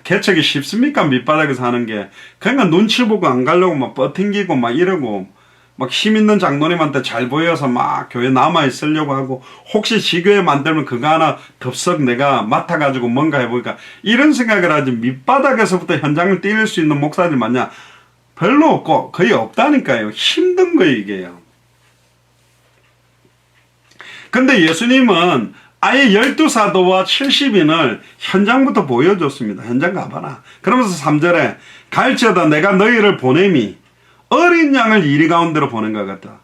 개척이 쉽습니까? 밑바닥에서 하는 게. 그러니까 눈치 보고 안 가려고 막 버팅기고 막 이러고, 막 힘 있는 장로님한테 잘 보여서 막 교회 남아있으려고 하고, 혹시 지교회 만들면 그거 하나 덥석 내가 맡아가지고 뭔가 해보니까, 이런 생각을 하지, 밑바닥에서부터 현장을 뛸 수 있는 목사들 맞냐? 별로 없고, 거의 없다니까요. 힘든 거예요, 이게요. 근데 예수님은 아예 12사도와 70인을 현장부터 보여줬습니다. 현장 가봐라. 그러면서 3절에 갈지어다 내가 너희를 보냄이 어린 양을 이리 가운데로 보낸 것 같다.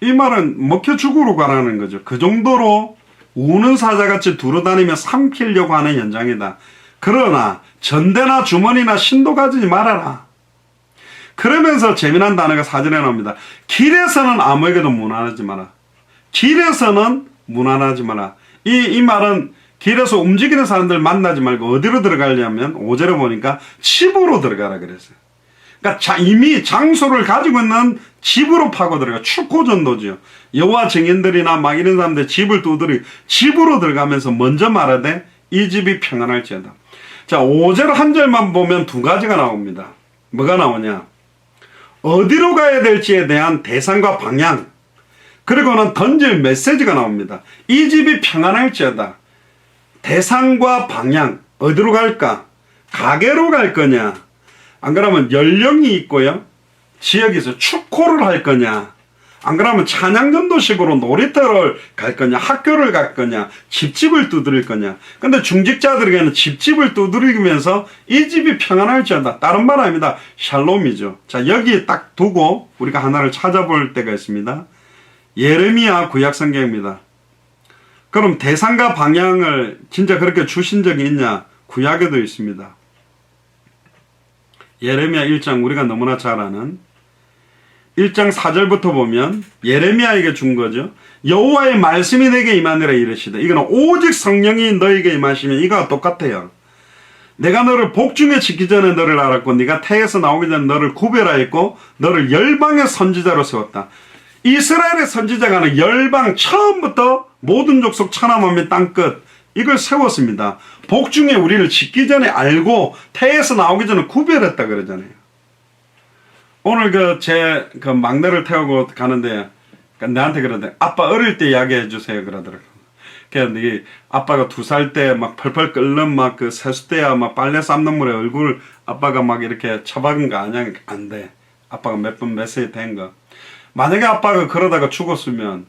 이 말은 먹혀 죽으러 가라는 거죠. 그 정도로 우는 사자같이 두루다니며 삼키려고 하는 현장이다. 그러나 전대나 주머니나 신도 가지지 말아라. 그러면서 재미난 단어가 4절에 나옵니다. 길에서는 아무에게도 무난하지 마라. 길에서는 무난하지 마라. 이 말은 길에서 움직이는 사람들 만나지 말고 어디로 들어가려면 5절에 보니까 집으로 들어가라 그랬어요. 그러니까 이미 장소를 가지고 있는 집으로 파고 들어가. 축호전도죠. 여호와 증인들이나 막 이런 사람들 집을 두드리고 집으로 들어가면서 먼저 말하되 이 집이 평안할지어다. 자, 5절 한 절만 보면 두 가지가 나옵니다. 뭐가 나오냐? 어디로 가야 될지에 대한 대상과 방향, 그리고는 던질 메시지가 나옵니다. 이 집이 평안할지어다. 대상과 방향, 어디로 갈까? 가게로 갈 거냐? 안 그러면 연령이 있고요. 지역에서 축호를 할 거냐? 안 그러면 찬양전도식으로 놀이터를 갈 거냐? 학교를 갈 거냐? 집집을 두드릴 거냐? 근데 중직자들에게는 집집을 두드리면서 이 집이 평안할지어다. 다른 말 아닙니다. 샬롬이죠. 자, 여기 딱 두고 우리가 하나를 찾아볼 때가 있습니다. 예레미야 구약성경입니다. 그럼 대상과 방향을 진짜 그렇게 주신 적이 있냐? 구약에도 있습니다. 예레미야 1장 우리가 너무나 잘 아는 1장 4절부터 보면 예레미야에게 준 거죠. 여호와의 말씀이 내게 임하니라 이르시되 이거는 오직 성령이 너에게 임하시면 이거와 똑같아요. 내가 너를 복중에 짓기 전에 너를 알았고 네가 태에서 나오기 전에 너를 구별하였고 너를 열방의 선지자로 세웠다. 이스라엘의 선지자가 열방 처음부터 모든 족속 천하만민 땅끝 이걸 세웠습니다. 복중에 우리를 짓기 전에 알고 태에서 나오기 전에 구별했다 그러잖아요. 오늘 제 막내를 태우고 가는데 내한테 그러는데 아빠 어릴 때 이야기해 주세요 그러더라고요. 그래서 아빠가 2살 때 막 펄펄 끓는 막 그 세숫대야 막 빨래 삶는 물에 얼굴 아빠가 막 이렇게 처박은 거 아니야? 안 돼. 아빠가 몇 세 된 거. 만약에 아빠가 그러다가 죽었으면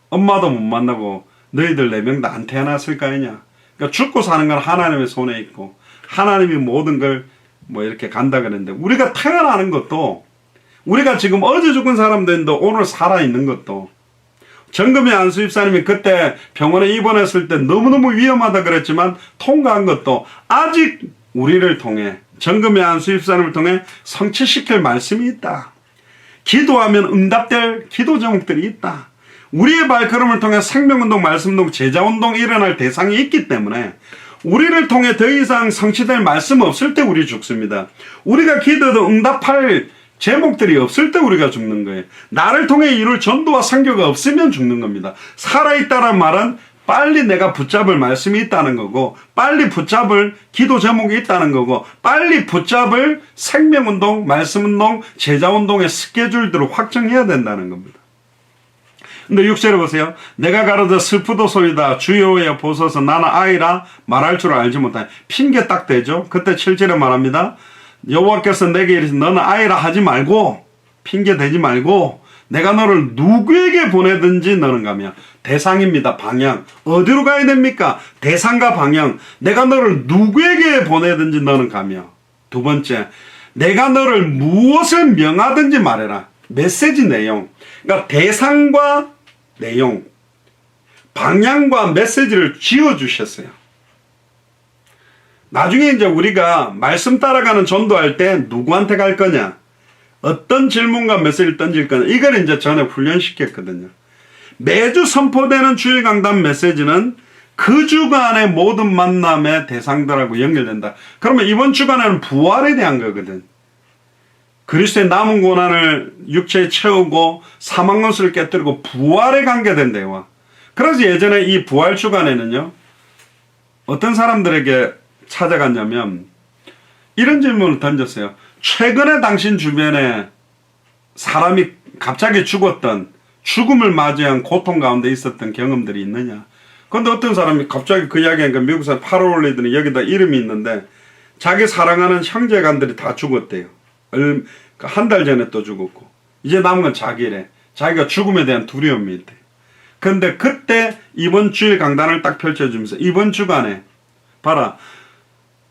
엄마도 못 만나고 너희들 4명 다 안 태어났을 거 아니냐. 그러니까 죽고 사는 건 하나님의 손에 있고 하나님이 모든 걸 뭐 이렇게 간다 그랬는데 우리가 태어나는 것도 우리가 지금 어제 죽은 사람들도 오늘 살아있는 것도 정금의 안수 집사님이 그때 병원에 입원했을 때 너무너무 위험하다 그랬지만 통과한 것도 아직 우리를 통해 정금의 안수 집사님을 통해 성취시킬 말씀이 있다. 기도하면 응답될 기도 제목들이 있다. 우리의 발걸음을 통해 생명운동, 말씀운동, 제자운동이 일어날 대상이 있기 때문에 우리를 통해 더 이상 성취될 말씀 없을 때 우리 죽습니다. 우리가 기도도 응답할 제목들이 없을 때 우리가 죽는 거예요. 나를 통해 이룰 전도와 선교가 없으면 죽는 겁니다. 살아있다는 말은 빨리 내가 붙잡을 말씀이 있다는 거고 빨리 붙잡을 기도 제목이 있다는 거고 빨리 붙잡을 생명운동, 말씀운동, 제자운동의 스케줄들을 확정해야 된다는 겁니다. 근데 6절에 보세요. 내가 가로되 슬프도소이다 주여여 보소서 나는 아이라 말할 줄 알지 못하니 핑계 딱 대죠. 그때 7절에 말합니다. 여호와께서 내게 이르시되 너는 아이라 하지 말고 핑계 대지 말고 내가 너를 누구에게 보내든지 너는 가며 대상입니다. 방향 어디로 가야 됩니까? 대상과 방향 내가 너를 누구에게 보내든지 너는 가며 두 번째 내가 너를 무엇을 명하든지 말해라. 메시지 내용 그러니까 대상과 내용 방향과 메시지를 지어주셨어요. 나중에 이제 우리가 말씀 따라가는 전도할 때 누구한테 갈 거냐 어떤 질문과 메시지를 던질 거냐 이걸 이제 전에 훈련시켰거든요. 매주 선포되는 주일 강단 메시지는 그 주간의 모든 만남의 대상들하고 연결된다. 그러면 이번 주간에는 부활에 대한 거거든. 그리스도의 남은 고난을 육체에 채우고 사망 원수를 깨뜨리고 부활에 관계된대요. 그래서 예전에 이 부활 주간에는요 어떤 사람들에게 찾아갔냐면 이런 질문을 던졌어요. 최근에 당신 주변에 사람이 갑자기 죽었던 죽음을 맞이한 고통 가운데 있었던 경험들이 있느냐. 그런데 어떤 사람이 갑자기 그 이야기하니까 미국에서 팔을 올리더니 여기다 이름이 있는데 자기 사랑하는 형제간들이 다 죽었대요. 한 달 전에 또 죽었고 이제 남은 건 자기래. 자기가 죽음에 대한 두려움이 있대요. 그런데 그때 이번 주일 강단을 딱 펼쳐주면서 이번 주간에 봐라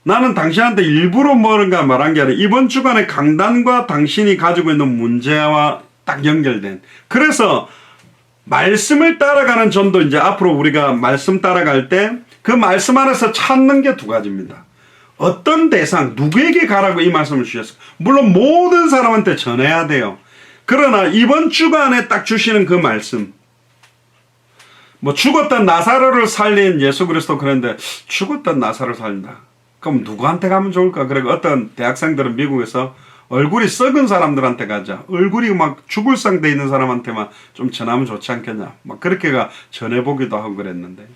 나는 당신한테 일부러 뭔가 말한 게 아니라 이번 주간에 강단과 당신이 가지고 있는 문제와 딱 연결된 그래서 말씀을 따라가는 전도 이제 앞으로 우리가 말씀 따라갈 때 그 말씀 안에서 찾는 게 2가지입니다. 어떤 대상 누구에게 가라고 이 말씀을 주셨어요. 물론 모든 사람한테 전해야 돼요. 그러나 이번 주간에 딱 주시는 그 말씀 뭐 죽었던 나사로를 살린 예수 그리스도 그랬는데 죽었던 나사로를 살린다. 그럼 누구한테 가면 좋을까? 그리고 어떤 대학생들은 미국에서 얼굴이 썩은 사람들한테 가자. 얼굴이 막 죽을 상태에 있는 사람한테만 좀 전하면 좋지 않겠냐. 막 그렇게가 전해보기도 하고 그랬는데.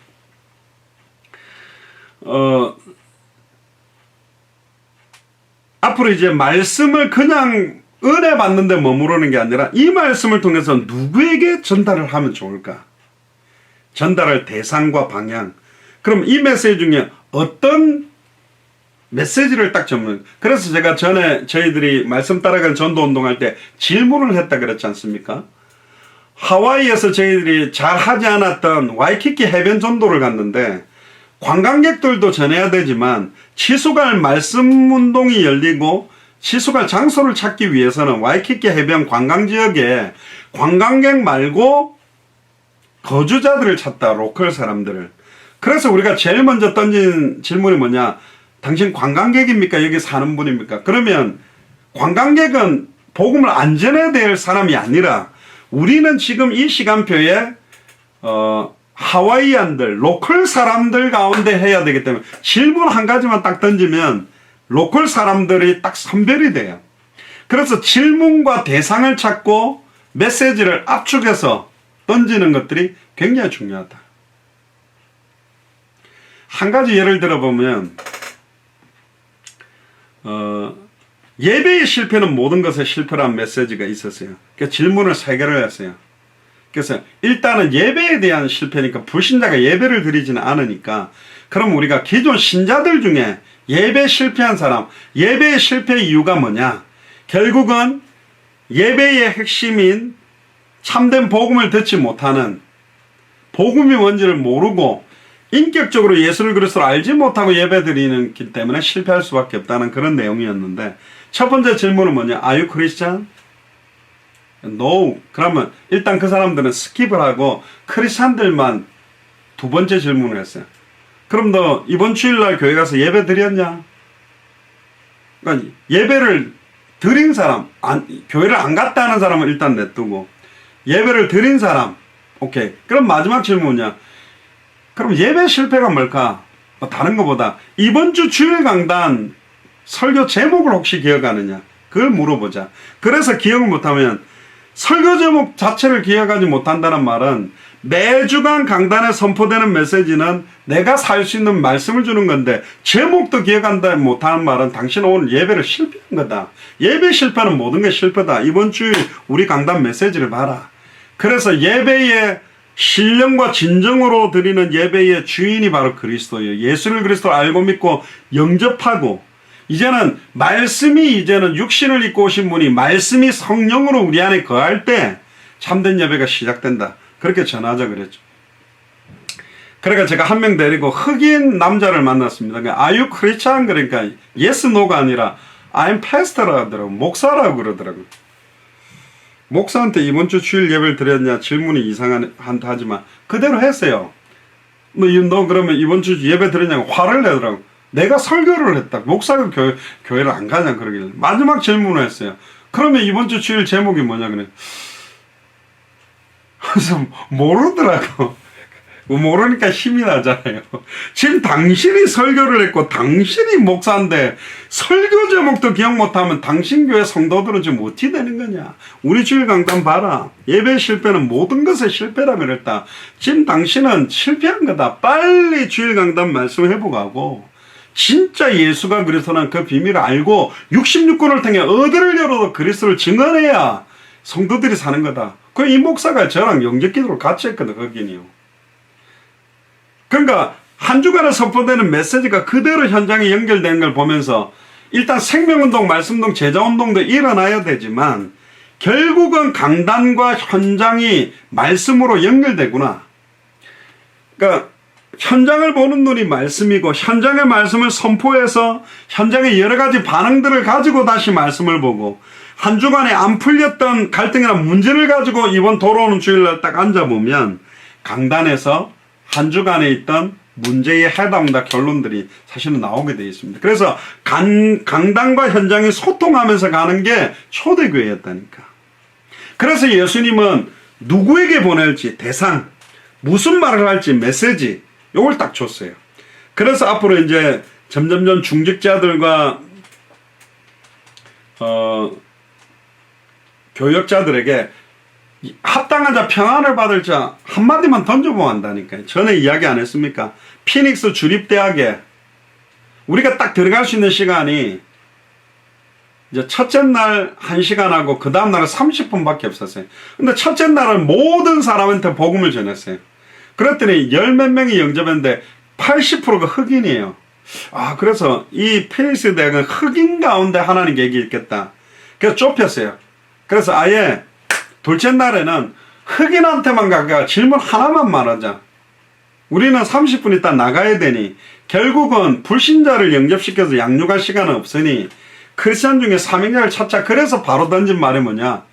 앞으로 이제 말씀을 그냥 은혜 받는데 머무르는 게 아니라 이 말씀을 통해서 누구에게 전달을 하면 좋을까? 전달할 대상과 방향. 그럼 이 메시지 중에 어떤 메시지를 딱 전문. 그래서 제가 전에 저희들이 말씀 따라가는 전도 운동할 때 질문을 했다 그랬지 않습니까? 하와이에서 저희들이 잘 하지 않았던 와이키키 해변 전도를 갔는데 관광객들도 전해야 되지만 치수갈 말씀 운동이 열리고 치수갈 장소를 찾기 위해서는 와이키키 해변 관광지역에 관광객 말고 거주자들을 찾다. 로컬 사람들을. 그래서 우리가 제일 먼저 던진 질문이 뭐냐. 당신 관광객입니까? 여기 사는 분입니까? 그러면 관광객은 복음을 안 전해야 될 사람이 아니라 우리는 지금 이 시간표에 하와이안들, 로컬 사람들 가운데 해야 되기 때문에 질문 한 가지만 딱 던지면 로컬 사람들이 딱 선별이 돼요. 그래서 질문과 대상을 찾고 메시지를 압축해서 던지는 것들이 굉장히 중요하다. 한 가지 예를 들어보면 예배의 실패는 모든 것의 실패라는 메시지가 있었어요. 그래서 질문을 3개를 했어요. 그래서 일단은 예배에 대한 실패니까 불신자가 예배를 드리지는 않으니까 그럼 우리가 기존 신자들 중에 예배 실패한 사람, 예배의 실패의 이유가 뭐냐? 결국은 예배의 핵심인 참된 복음을 듣지 못하는, 복음이 뭔지를 모르고 인격적으로 예수를 그리스도를 알지 못하고 예배 드리는 기 때문에 실패할 수밖에 없다는 그런 내용이었는데, 첫 번째 질문은 뭐냐? Are you Christian? No. 그러면 일단 그 사람들은 스킵을 하고 크리스찬들만 두 번째 질문을 했어요. 그럼 너 이번 주일날 교회 가서 예배 드렸냐? 그러니까 예배를 드린 사람, 교회를 안 갔다 하는 사람은 일단 냅두고 예배를 드린 사람, 오케이. 그럼 마지막 질문이야. 그럼 예배 실패가 뭘까? 다른 것보다 이번 주 주일 강단 설교 제목을 혹시 기억하느냐? 그걸 물어보자. 그래서 기억을 못하면, 설교 제목 자체를 기억하지 못한다는 말은 매주간 강단에 선포되는 메시지는 내가 살 수 있는 말씀을 주는 건데 제목도 기억한다 못하는 말은 당신은 오늘 예배를 실패한 거다. 예배 실패는 모든 게 실패다. 이번 주일 우리 강단 메시지를 봐라. 그래서 예배의 신령과 진정으로 드리는 예배의 주인이 바로 그리스도예요. 예수를 그리스도를 알고 믿고 영접하고, 이제는 말씀이, 이제는 육신을 입고 오신 분이 말씀이 성령으로 우리 안에 거할 때 참된 예배가 시작된다. 그렇게 전하자 그랬죠. 그러니까 제가 한 명 데리고 흑인 남자를 만났습니다. Are you Christian? 그러니까 yes, no가 아니라 I'm pastor라고 하더라고. 목사라고 그러더라고요. 목사한테 이번 주 주일 예배를 드렸냐 질문이 이상하다 하지만 그대로 했어요. 너 그러면 이번 주 예배 드렸냐고 화를 내더라고. 내가 설교를 했다. 목사가 교회를 안 가냐 그러길래 마지막 질문을 했어요. 그러면 이번 주 주일 제목이 뭐냐 그래. 그래서 모르더라고. 모르니까 힘이 나잖아요. 지금 당신이 설교를 했고 당신이 목사인데 설교 제목도 기억 못하면 당신 교회 성도들은 지금 어떻게 되는 거냐. 우리 주일 강단 봐라. 예배 실패는 모든 것의 실패라 그랬다. 지금 당신은 실패한 거다. 빨리 주일 강단 말씀 회복하고 진짜 예수가 그리스도는 그 비밀을 알고 66권을 통해 어디를 열어도 그리스도를 증언해야 성도들이 사는 거다. 그 이 목사가 저랑 영접기도를 같이 했거든. 거기는요. 그러니까 한 주간에 선포되는 메시지가 그대로 현장에 연결되는 걸 보면서 일단 생명운동, 말씀운동, 제자운동도 일어나야 되지만 결국은 강단과 현장이 말씀으로 연결되구나. 그러니까 현장을 보는 눈이 말씀이고 현장의 말씀을 선포해서 현장의 여러 가지 반응들을 가지고 다시 말씀을 보고 한 주간에 안 풀렸던 갈등이나 문제를 가지고 이번 돌아오는 주일날 딱 앉아보면 강단에서 한 주간에 있던 문제의 해답과 결론들이 사실은 나오게 되어 있습니다. 그래서 강단과 현장이 소통하면서 가는 게 초대교회였다니까. 그래서 예수님은 누구에게 보낼지 대상, 무슨 말을 할지 메시지 요걸 딱 줬어요. 그래서 앞으로 이제 점점점 중직자들과 교역자들에게 합당한 자, 평안을 받을 자 한마디만 던져보면 안다니까요. 전에 이야기 안 했습니까? 피닉스 주립대학에 우리가 딱 들어갈 수 있는 시간이 이제 첫째 날 1시간하고 그 다음 날은 30분밖에 없었어요. 근데 첫째 날은 모든 사람한테 복음을 전했어요. 그랬더니 열 몇 명이 영접했는데 80%가 흑인이에요. 그래서 이 피닉스 대학은 흑인 가운데 하나님 계획이 있겠다. 그래서 좁혔어요. 그래서 아예 둘째 날에는 흑인한테만 가가 질문 하나만 말하자. 우리는 30분 있다 나가야 되니 결국은 불신자를 영접시켜서 양육할 시간은 없으니 크리스찬 중에 사명자를 찾자. 그래서 바로 던진 말이 뭐냐.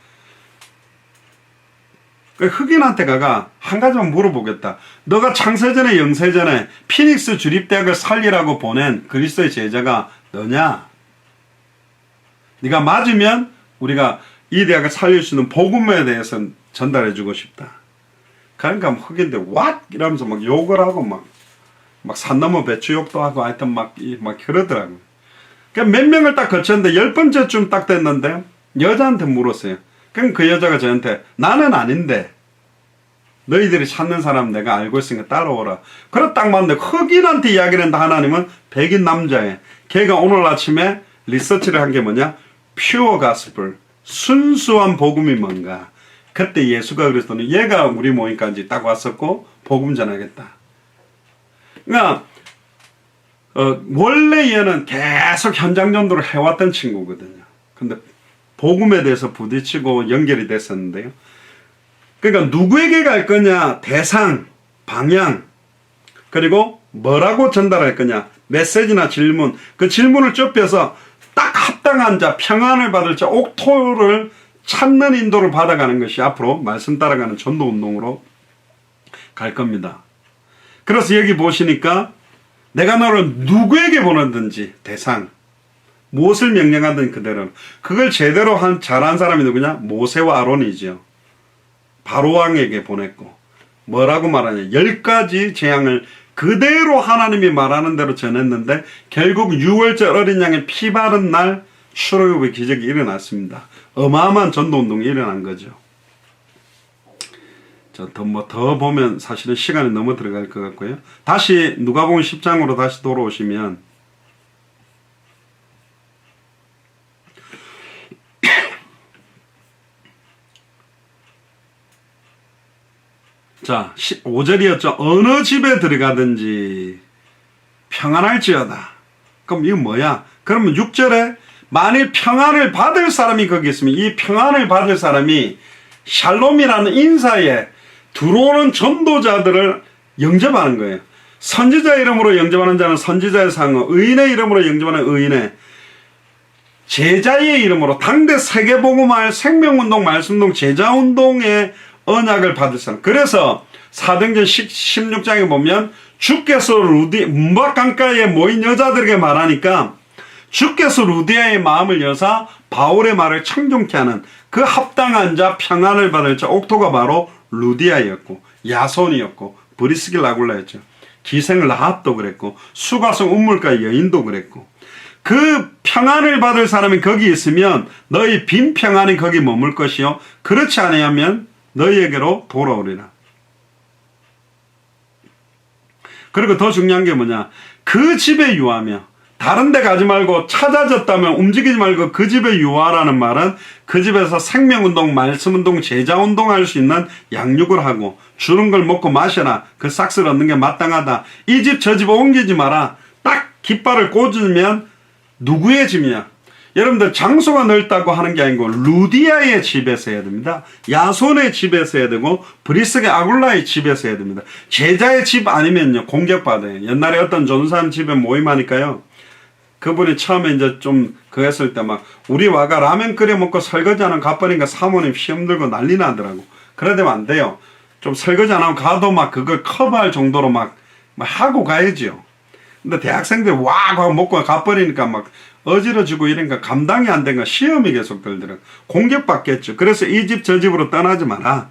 흑인한테 가가 한 가지만 물어보겠다. 너가 창세전에 영세전에 피닉스 주립대학을 살리라고 보낸 그리스도의 제자가 너냐? 네가 맞으면 우리가 이 대학을 살릴 수 있는 복음에 대해서 전달해 주고 싶다. 그러니까 흑인들 what 이러면서 막 욕을 하고 막 산 넘어 배추욕도 하고 하여튼 막 그러더라고요. 그러니까 몇 명을 딱 거쳤는데 10번째쯤 딱 됐는데 여자한테 물었어요. 그럼 그 여자가 저한테 나는 아닌데 너희들이 찾는 사람 내가 알고 있으니까 따라오라. 그래 딱 맞는데 흑인한테 이야기를 했는데 하나님은 백인 남자애. 걔가 오늘 아침에 리서치를 한 게 뭐냐? 퓨어 가스플. 순수한 복음이 뭔가. 그때 예수가 그랬더니 얘가 우리 모임까지 딱 왔었고 복음 전하겠다. 그러니까 원래 얘는 계속 현장 전도를 해왔던 친구거든요. 근데 복음에 대해서 부딪히고 연결이 됐었는데요. 그러니까 누구에게 갈 거냐, 대상, 방향, 그리고 뭐라고 전달할 거냐, 메시지나 질문, 그 질문을 좁혀서 딱 합당한 자, 평안을 받을 자, 옥토를 찾는 인도를 받아가는 것이 앞으로 말씀 따라가는 전도운동으로 갈 겁니다. 그래서 여기 보시니까 내가 너를 누구에게 보내든지 대상, 무엇을 명령하든 그대로 그걸 제대로 잘한 사람이 누구냐? 모세와 아론이죠. 바로왕에게 보냈고 뭐라고 말하냐? 10가지 재앙을 그대로 하나님이 말하는 대로 전했는데 결국 6월절 어린 양의 피 바른 날 출애굽의 기적이 일어났습니다. 어마어마한 전도운동이 일어난 거죠. 더 보면 사실은 시간이 너무 들어갈 것 같고요. 다시 누가복음 10장으로 다시 돌아오시면 자, 5절이었죠. 어느 집에 들어가든지 평안할지어다. 그럼 이거 뭐야? 그러면 6절에 만일 평안을 받을 사람이 거기 있으면 이 평안을 받을 사람이 샬롬이라는 인사에 들어오는 전도자들을 영접하는 거예요. 선지자 이름으로 영접하는 자는 선지자의 상어, 의인의 이름으로 영접하는 의인의, 제자의 이름으로 당대 세계복음화의 생명운동, 말씀운동, 제자운동의 언약을 받을 사람. 그래서 사도행전 16장에 보면 주께서 문밖 강가에 모인 여자들에게 말하니까 주께서 루디아의 마음을 여사 바울의 말을 청종케 하는 그 합당한 자, 평안을 받을 자, 옥토가 바로 루디아였고 야손이었고 브리스길 라굴라였죠. 기생 라합도 그랬고 수가성 운물가 여인도 그랬고 그 평안을 받을 사람이 거기 있으면 너희 빈 평안이 거기 머물 것이요 그렇지 않으면 너희에게로 돌아오리라. 그리고 더 중요한 게 뭐냐? 그 집에 유하며 다른 데 가지 말고 찾아졌다면 움직이지 말고 그 집에 유하라는 말은 그 집에서 생명운동, 말씀운동, 제자운동 할 수 있는 양육을 하고 주는 걸 먹고 마셔라. 그 싹스를 얻는 게 마땅하다. 이 집 저 집 옮기지 마라. 딱 깃발을 꽂으면 누구의 집이냐? 여러분들 장소가 넓다고 하는 게 아니고 루디아의 집에서 해야 됩니다. 야손의 집에서 해야 되고 브리스게 아굴라의 집에서 해야 됩니다. 제자의 집 아니면요 공격받아요. 옛날에 어떤 전사님 집에 모임하니까요. 그분이 처음에 이제 좀 그거 했을 때 막 우리 와가 라면 끓여 먹고 설거지하는 가버니까 사모님 시험 들고 난리 나더라고. 그래 되면 안 돼요. 좀 설거지 안 하면 가도 막 그걸 커버할 정도로 막 하고 가야지요. 근데 대학생들 와 하고 먹고 가버리니까 막 어지러지고 이러니까 감당이 안 되니까 시험이 계속 들더라고. 공격받겠죠. 그래서 이 집 저 집으로 떠나지 마라.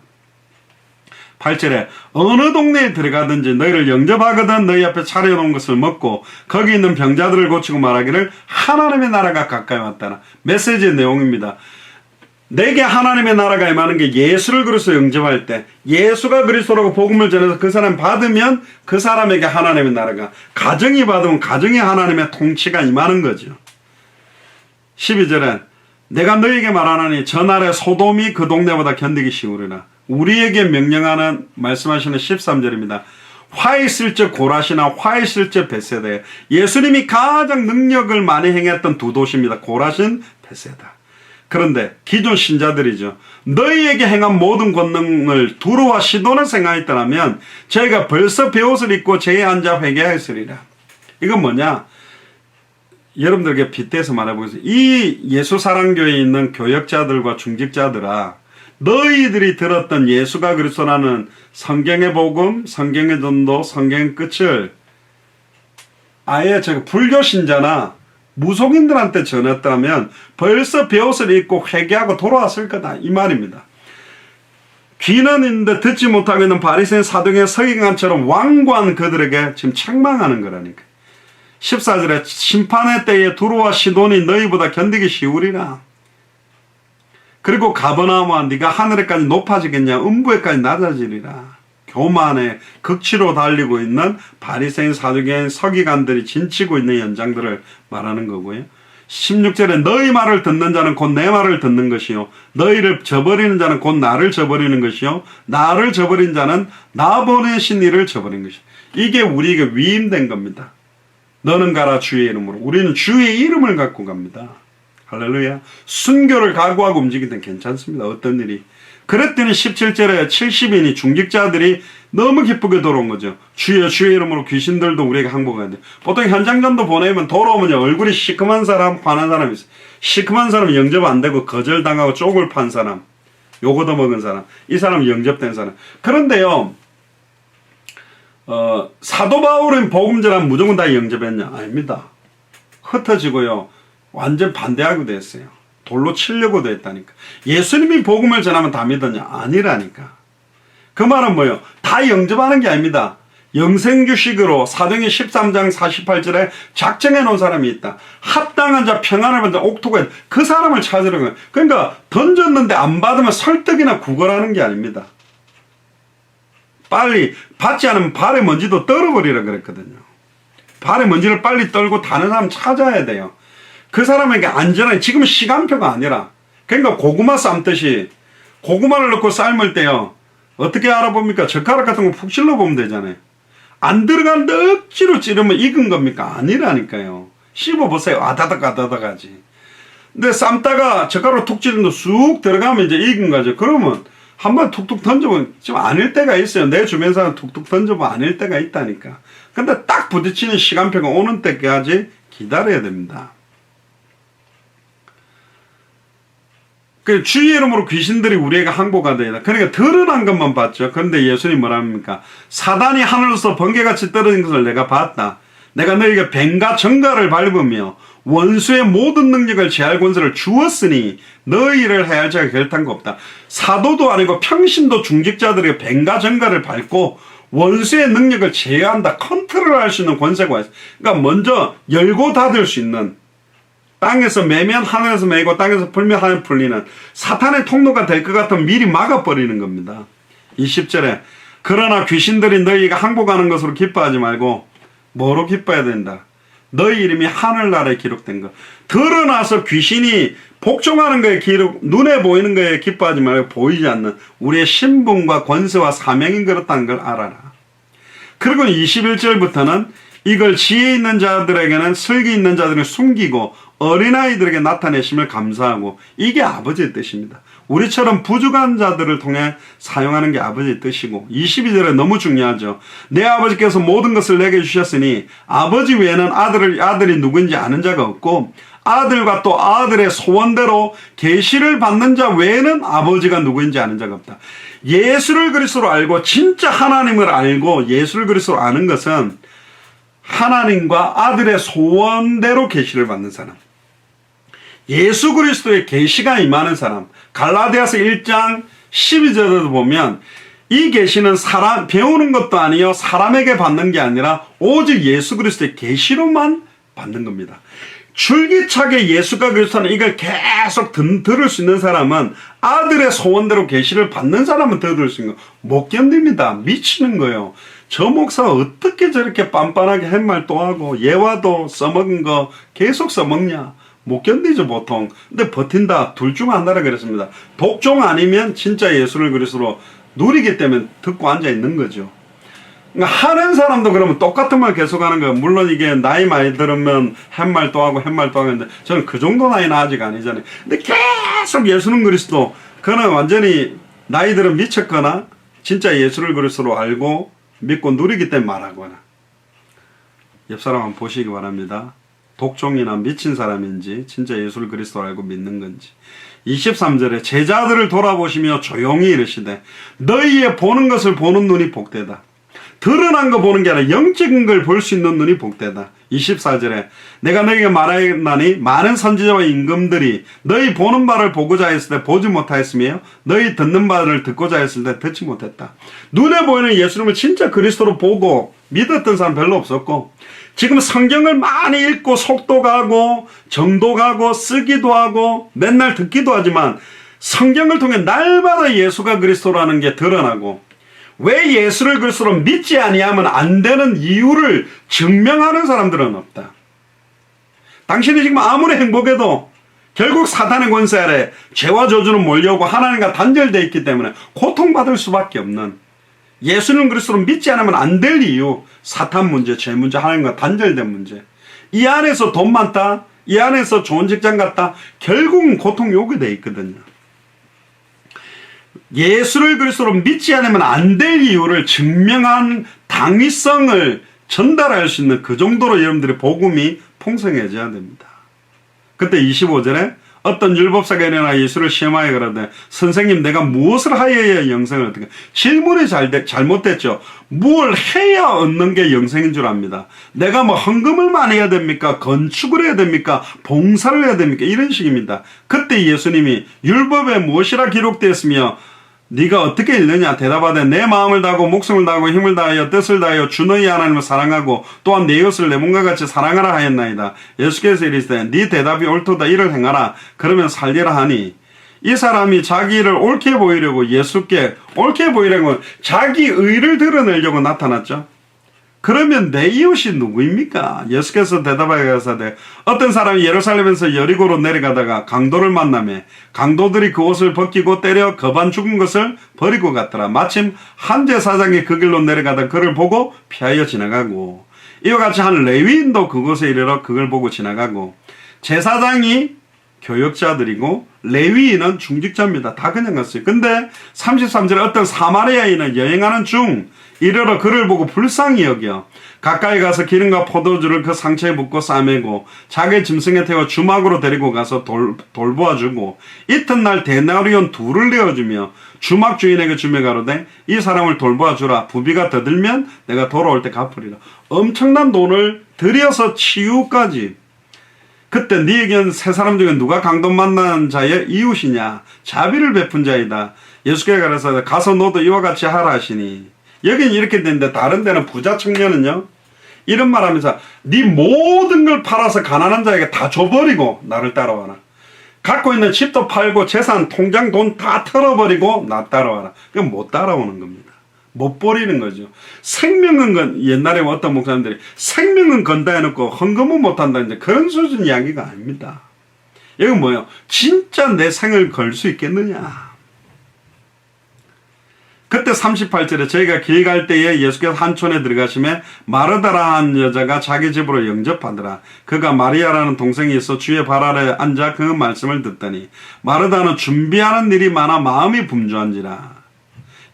8절에 어느 동네에 들어가든지 너희를 영접하거든 너희 앞에 차려놓은 것을 먹고 거기 있는 병자들을 고치고 말하기를 하나님의 나라가 가까이 왔다나. 메시지의 내용입니다. 내게 하나님의 나라가 임하는 게 예수를 그리스도 영접할 때 예수가 그리스도라고 복음을 전해서 그 사람 받으면 그 사람에게 하나님의 나라가, 가정이 받으면 가정에 하나님의 통치가 임하는 거죠. 12절에 내가 너희에게 말하노니 전날에 소돔이 그 동네보다 견디기 쉬우리라. 우리에게 명령하는 말씀하시는 13절입니다. 화 있을 적 고라시나 화 있을 적 베세다예요. 예수님이 가장 능력을 많이 행했던 두 도시입니다. 고라신, 베세다. 그런데 기존 신자들이죠. 너희에게 행한 모든 권능을 두루와 시돈을 생각했더라면 저희가 벌써 베옷을 입고 제에 앉아 회개하였으리라. 이건 뭐냐? 여러분들에게 빗대서 말해보겠습니다. 이 예수사랑교회에 있는 교역자들과 중직자들아, 너희들이 들었던 예수가 그리스도라는 성경의 복음, 성경의 전도, 성경의 끝을 아예 불교 신자나 무속인들한테 전했다면 벌써 베옷을 입고 회개하고 돌아왔을 거다 이 말입니다. 귀는 있는데 듣지 못하고 있는 바리새인 사두개인 서기관처럼 완고한 그들에게 지금 책망하는 거라니까. 14절에 심판의 때에 두로와 시돈이 너희보다 견디기 쉬우리라. 그리고 가버나움아 네가 하늘에까지 높아지겠냐 음부에까지 낮아지리라. 교만에 극치로 달리고 있는 바리새인 사두개인 서기관들이 진치고 있는 현장들을 말하는 거고요. 16절에 너희 말을 듣는 자는 곧 내 말을 듣는 것이요 너희를 저버리는 자는 곧 나를 저버리는 것이요 나를 저버린 자는 나 보내신 이를 저버린 것이요. 이게 우리에게 위임된 겁니다. 너는 가라 주의 이름으로. 우리는 주의 이름을 갖고 갑니다. 할렐루야. 순교를 각오하고 움직일 땐 괜찮습니다. 어떤 일이. 그랬더니 17절에 70인이 중직자들이 너무 기쁘게 돌아온 거죠. 주의 이름으로 귀신들도 우리에게 항복해야 돼. 보통 현장전도 보내면 돌아오면 얼굴이 시큼한 사람, 화난 사람이 있어요. 시큼한 사람은 영접 안 되고 거절당하고 쪽을 판 사람, 욕 얻어먹은 사람, 이 사람은 영접된 사람. 그런데요, 사도 바울은 복음 전하면 무조건 다 영접했냐? 아닙니다. 흩어지고요, 완전 반대하게 됐어요. 돌로 치려고도 했다니까. 예수님이 복음을 전하면 다 믿었냐? 아니라니까. 그 말은 뭐예요? 다 영접하는 게 아닙니다. 영생규식으로 사도행전 13장 48절에 작정해 놓은 사람이 있다. 합당한 자 평안을 받는 옥토가 그 사람을 찾으려고 해요. 그러니까 던졌는데 안 받으면 설득이나 구걸하는 게 아닙니다. 빨리 받지 않으면 발에 먼지도 떨어버리라 그랬거든요. 발에 먼지를 빨리 떨고 다른 사람 찾아야 돼요. 그 사람에게 안전하게, 지금은 시간표가 아니라, 그러니까 고구마 삶듯이 고구마를 넣고 삶을 때요, 어떻게 알아봅니까? 젓가락 같은 거 푹 찔러보면 되잖아요. 안 들어가는데 억지로 찌르면 익은 겁니까? 아니라니까요. 씹어보세요. 아다닥 하지. 근데 삶다가 젓가락으로 툭 찌르는데 쑥 들어가면 이제 익은 거죠. 그러면 한번 툭툭 던져보면 좀 아닐 때가 있어요. 내 주변 사람 툭툭 던져보면 아닐 때가 있다니까. 근데 딱 부딪히는 시간표가 오는 때까지 기다려야 됩니다. 그 주의 이름으로 귀신들이 우리에게 항복하다. 그러니까 드러난 것만 봤죠. 그런데 예수님이 뭐라 합니까? 사단이 하늘로서 번개같이 떨어진 것을 내가 봤다. 내가 너희에게 뱀과 정갈을 밟으며 원수의 모든 능력을 제할 권세를 주었으니 너희를 해할 자가 결단코 없다. 사도도 아니고 평신도 중직자들에게 뱀과 정갈을 밟고 원수의 능력을 제한다. 컨트롤할 수 있는 권세가 있어. 그러니까 먼저 열고 닫을 수 있는, 땅에서 매면 하늘에서 매고 땅에서 풀면 하늘 풀리는 사탄의 통로가 될 것 같으면 미리 막아버리는 겁니다. 20절에 그러나 귀신들이 너희가 항복하는 것으로 기뻐하지 말고 뭐로 기뻐해야 된다? 너희 이름이 하늘나라에 기록된 것. 드러나서 귀신이 복종하는 거에 눈에 보이는 거에 기뻐하지 말고 보이지 않는 우리의 신분과 권세와 사명이 그렇다는 걸 알아라. 그리고 21절부터는 이걸 지혜 있는 자들에게는 슬기 있는 자들을 숨기고 어린아이들에게 나타내심을 감사하고, 이게 아버지의 뜻입니다. 우리처럼 부족한 자들을 통해 사용하는 게 아버지의 뜻이고, 22절에 너무 중요하죠. 내 아버지께서 모든 것을 내게 주셨으니 아버지 외에는 아들이 누구인지 아는 자가 없고 아들과 또 아들의 소원대로 계시를 받는 자 외에는 아버지가 누구인지 아는 자가 없다. 예수를 그리스도로 알고 진짜 하나님을 알고 예수를 그리스도로 아는 것은 하나님과 아들의 소원대로 계시를 받는 사람, 예수 그리스도의 계시가 임하는 사람. 갈라디아서 1장 12절에도 보면 이 계시는 사람 배우는 것도 아니요 사람에게 받는 게 아니라 오직 예수 그리스도의 계시로만 받는 겁니다. 줄기차게 예수가 그리스도는 이걸 계속 들을 수 있는 사람은, 아들의 소원대로 계시를 받는 사람은 들을 수 있는 거 못 견딥니다. 미치는 거예요. 저 목사가 어떻게 저렇게 빤빤하게 햇말 또 하고 예화도 써먹은 거 계속 써먹냐? 못 견디죠 보통. 근데 버틴다. 둘 중 하나라 그랬습니다. 독종 아니면 진짜 예수를 그리스도로 누리기 때문에 듣고 앉아 있는 거죠. 그러니까 하는 사람도 그러면 똑같은 말 계속하는 거예요. 물론 이게 나이 많이 들으면 햇말 또 하고 햇말 또 하는데 저는 그 정도 나이는 아직 아니잖아요. 근데 계속 예수는 그리스도, 그는 완전히 나이 들은 미쳤거나 진짜 예수를 그리스도로 알고 믿고 누리기 때문에 말하거나. 옆 사람 한번 보시기 바랍니다. 독종이나 미친 사람인지 진짜 예수를 그리스도로 알고 믿는 건지. 23절에 제자들을 돌아보시며 조용히 이르시되 너희의 보는 것을 보는 눈이 복되다. 드러난 거 보는 게 아니라 영적인 걸 볼 수 있는 눈이 복되다. 24절에 내가 너에게 말하였나니 많은 선지자와 임금들이 너희 보는 바를 보고자 했을 때 보지 못하였으며 너희 듣는 바를 듣고자 했을 때 듣지 못했다. 눈에 보이는 예수님을 진짜 그리스도로 보고 믿었던 사람 별로 없었고, 지금 성경을 많이 읽고 속독하고 정독하고 쓰기도 하고 맨날 듣기도 하지만 성경을 통해 날마다 예수가 그리스도라는 게 드러나고, 왜 예수를 그리스도로 믿지 아니하면 안 되는 이유를 증명하는 사람들은 없다. 당신이 지금 아무리 행복해도 결국 사탄의 권세 아래 죄와 저주는 몰려오고 하나님과 단절되어 있기 때문에 고통받을 수밖에 없는, 예수는 그리스도로 믿지 않으면 안 될 이유, 사탄 문제, 죄 문제, 하나님과 단절된 문제, 이 안에서 돈 많다, 이 안에서 좋은 직장 갔다, 결국은 고통 요구되어 있거든요. 예수를 그리스도로 믿지 않으면 안 될 이유를 증명한 당위성을 전달할 수 있는 그 정도로 여러분들의 복음이 풍성해져야 됩니다. 그때 25절에 어떤 율법사가 일어나 예수를 시험하여 그러되 선생님 내가 무엇을 하여야 영생을 얻게, 질문이 잘못됐죠. 뭘 해야 얻는 게 영생인 줄 압니다. 내가 뭐 헌금을 많이 해야 됩니까? 건축을 해야 됩니까? 봉사를 해야 됩니까? 이런 식입니다. 그때 예수님이 율법에 무엇이라 기록되었으며 네가 어떻게 읽느냐 대답하되 내 마음을 다하고 목숨을 다하고 힘을 다하여 뜻을 다하여 주 너희 하나님을 사랑하고 또한 내 이웃을 내 몸과 같이 사랑하라 하였나이다. 예수께서 이르시되 네 대답이 옳도다 이를 행하라 그러면 살리라 하니, 이 사람이 자기를 옳게 보이려고, 예수께 옳게 보이려고 자기 의를 드러내려고 나타났죠. 그러면 내 이웃이 누구입니까? 예수께서 대답하여 가라사대 어떤 사람이 예루살렘에서 여리고로 내려가다가 강도를 만나며 강도들이 그 옷을 벗기고 때려 거반 죽은 것을 버리고 갔더라. 마침 한 제사장이 그 길로 내려가다 그를 보고 피하여 지나가고, 이와 같이 한 레위인도 그곳에 이르러 그걸 보고 지나가고, 제사장이 교역자들이고 레위인은 중직자입니다. 다 그냥 갔어요. 근데 33절에 어떤 사마리아인은 여행하는 중 이르러 그를 보고 불쌍히 여겨 가까이 가서 기름과 포도주를 그 상처에 붓고 싸매고 자기 짐승에 태워 주막으로 데리고 가서 돌보아주고, 이튿날 데나리온 2를 내어주며 주막 주인에게 주며 가로되 이 사람을 돌보아주라. 부비가 더 들면 내가 돌아올 때 갚으리라. 엄청난 돈을 들여서 치유까지. 그때 네에겐 세 사람 중에 누가 강도 만난 자의 이웃이냐? 자비를 베푼 자이다. 예수께서 가라사대 가서 너도 이와 같이 하라 하시니, 여긴 이렇게 되는데 다른 데는 부자 청년은요 이런 말 하면서 네 모든 걸 팔아서 가난한 자에게 다 줘버리고 나를 따라와라. 갖고 있는 집도 팔고 재산 통장 돈 다 털어버리고 나 따라와라. 그럼 못 따라오는 겁니다. 못 버리는 거죠. 생명은 옛날에 어떤 목사님들이 생명은 건다 해놓고 헌금은 못한다, 이제 그런 수준 이야기가 아닙니다. 이건 뭐예요? 진짜 내 생을 걸 수 있겠느냐. 그때 38절에 저희가 길 갈 때에 예수께서 한 촌에 들어가시매 마르다라 한 여자가 자기 집으로 영접하더라. 그가 마리아라는 동생이 있어 주의 발 아래 앉아 그 말씀을 듣더니 마르다는 준비하는 일이 많아 마음이 분주한지라.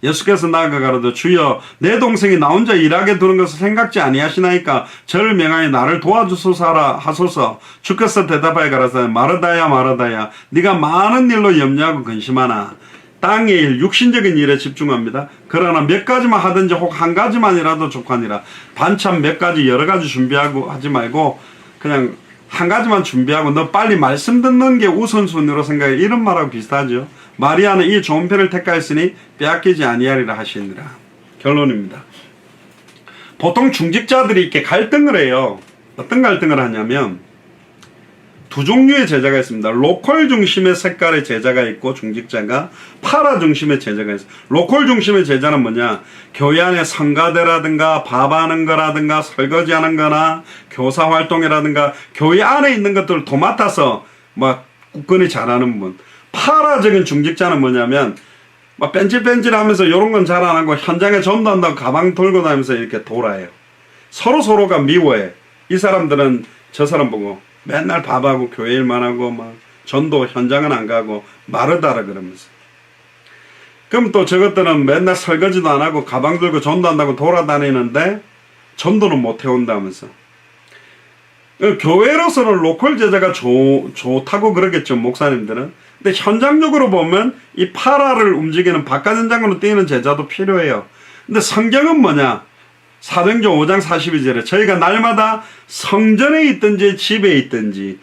예수께서 나아가 가로되 주여 내 동생이 나 혼자 일하게 두는 것을 생각지 아니하시나이까 저를 명하여 나를 도와주소서 하소서. 주께서 대답하여 가라사대 마르다야 마르다야 네가 많은 일로 염려하고 근심하나 땅의 일, 육신적인 일에 집중합니다. 그러나 몇 가지만 하든지 혹 한 가지만이라도 족하니라. 반찬 몇 가지 여러 가지 준비하고 하지 말고 그냥 한 가지만 준비하고 너 빨리 말씀 듣는 게 우선순위로 생각해. 이런 말하고 비슷하죠. 마리아는 이 좋은 편을 택하였으니 빼앗기지 아니하리라 하시니라. 결론입니다. 보통 중직자들이 이렇게 갈등을 해요. 어떤 갈등을 하냐면 두 종류의 제자가 있습니다. 로컬 중심의 색깔의 제자가 있고 중직자가 파라 중심의 제자가 있어요. 로컬 중심의 제자는 뭐냐? 교회 안에 성가대라든가 밥하는 거라든가 설거지하는 거나 교사 활동이라든가 교회 안에 있는 것들을 도맡아서 막 굳건히 잘하는 분. 파라적인 중직자는 뭐냐면 막 뺀질뺀질하면서 이런 건 잘 안 하고 현장에 전도한다고 가방 들고 다니면서 이렇게 돌아요. 서로가 미워해. 이 사람들은 저 사람 보고 맨날 밥하고 교회 일만 하고 막 전도 현장은 안 가고 마르다라 그러면서. 그럼 또 저것들은 맨날 설거지도 안 하고 가방 들고 전도한다고 돌아다니는데 전도는 못 해온다면서. 교회로서는 로컬 제자가 좋다고 그러겠죠, 목사님들은. 근데 현장적으로 보면 이 파라를 움직이는 바깥 현장으로 뛰는 제자도 필요해요. 근데 성경은 뭐냐? 사도행전 5장 42절에 저희가 날마다 성전에 있든지 집에 있든지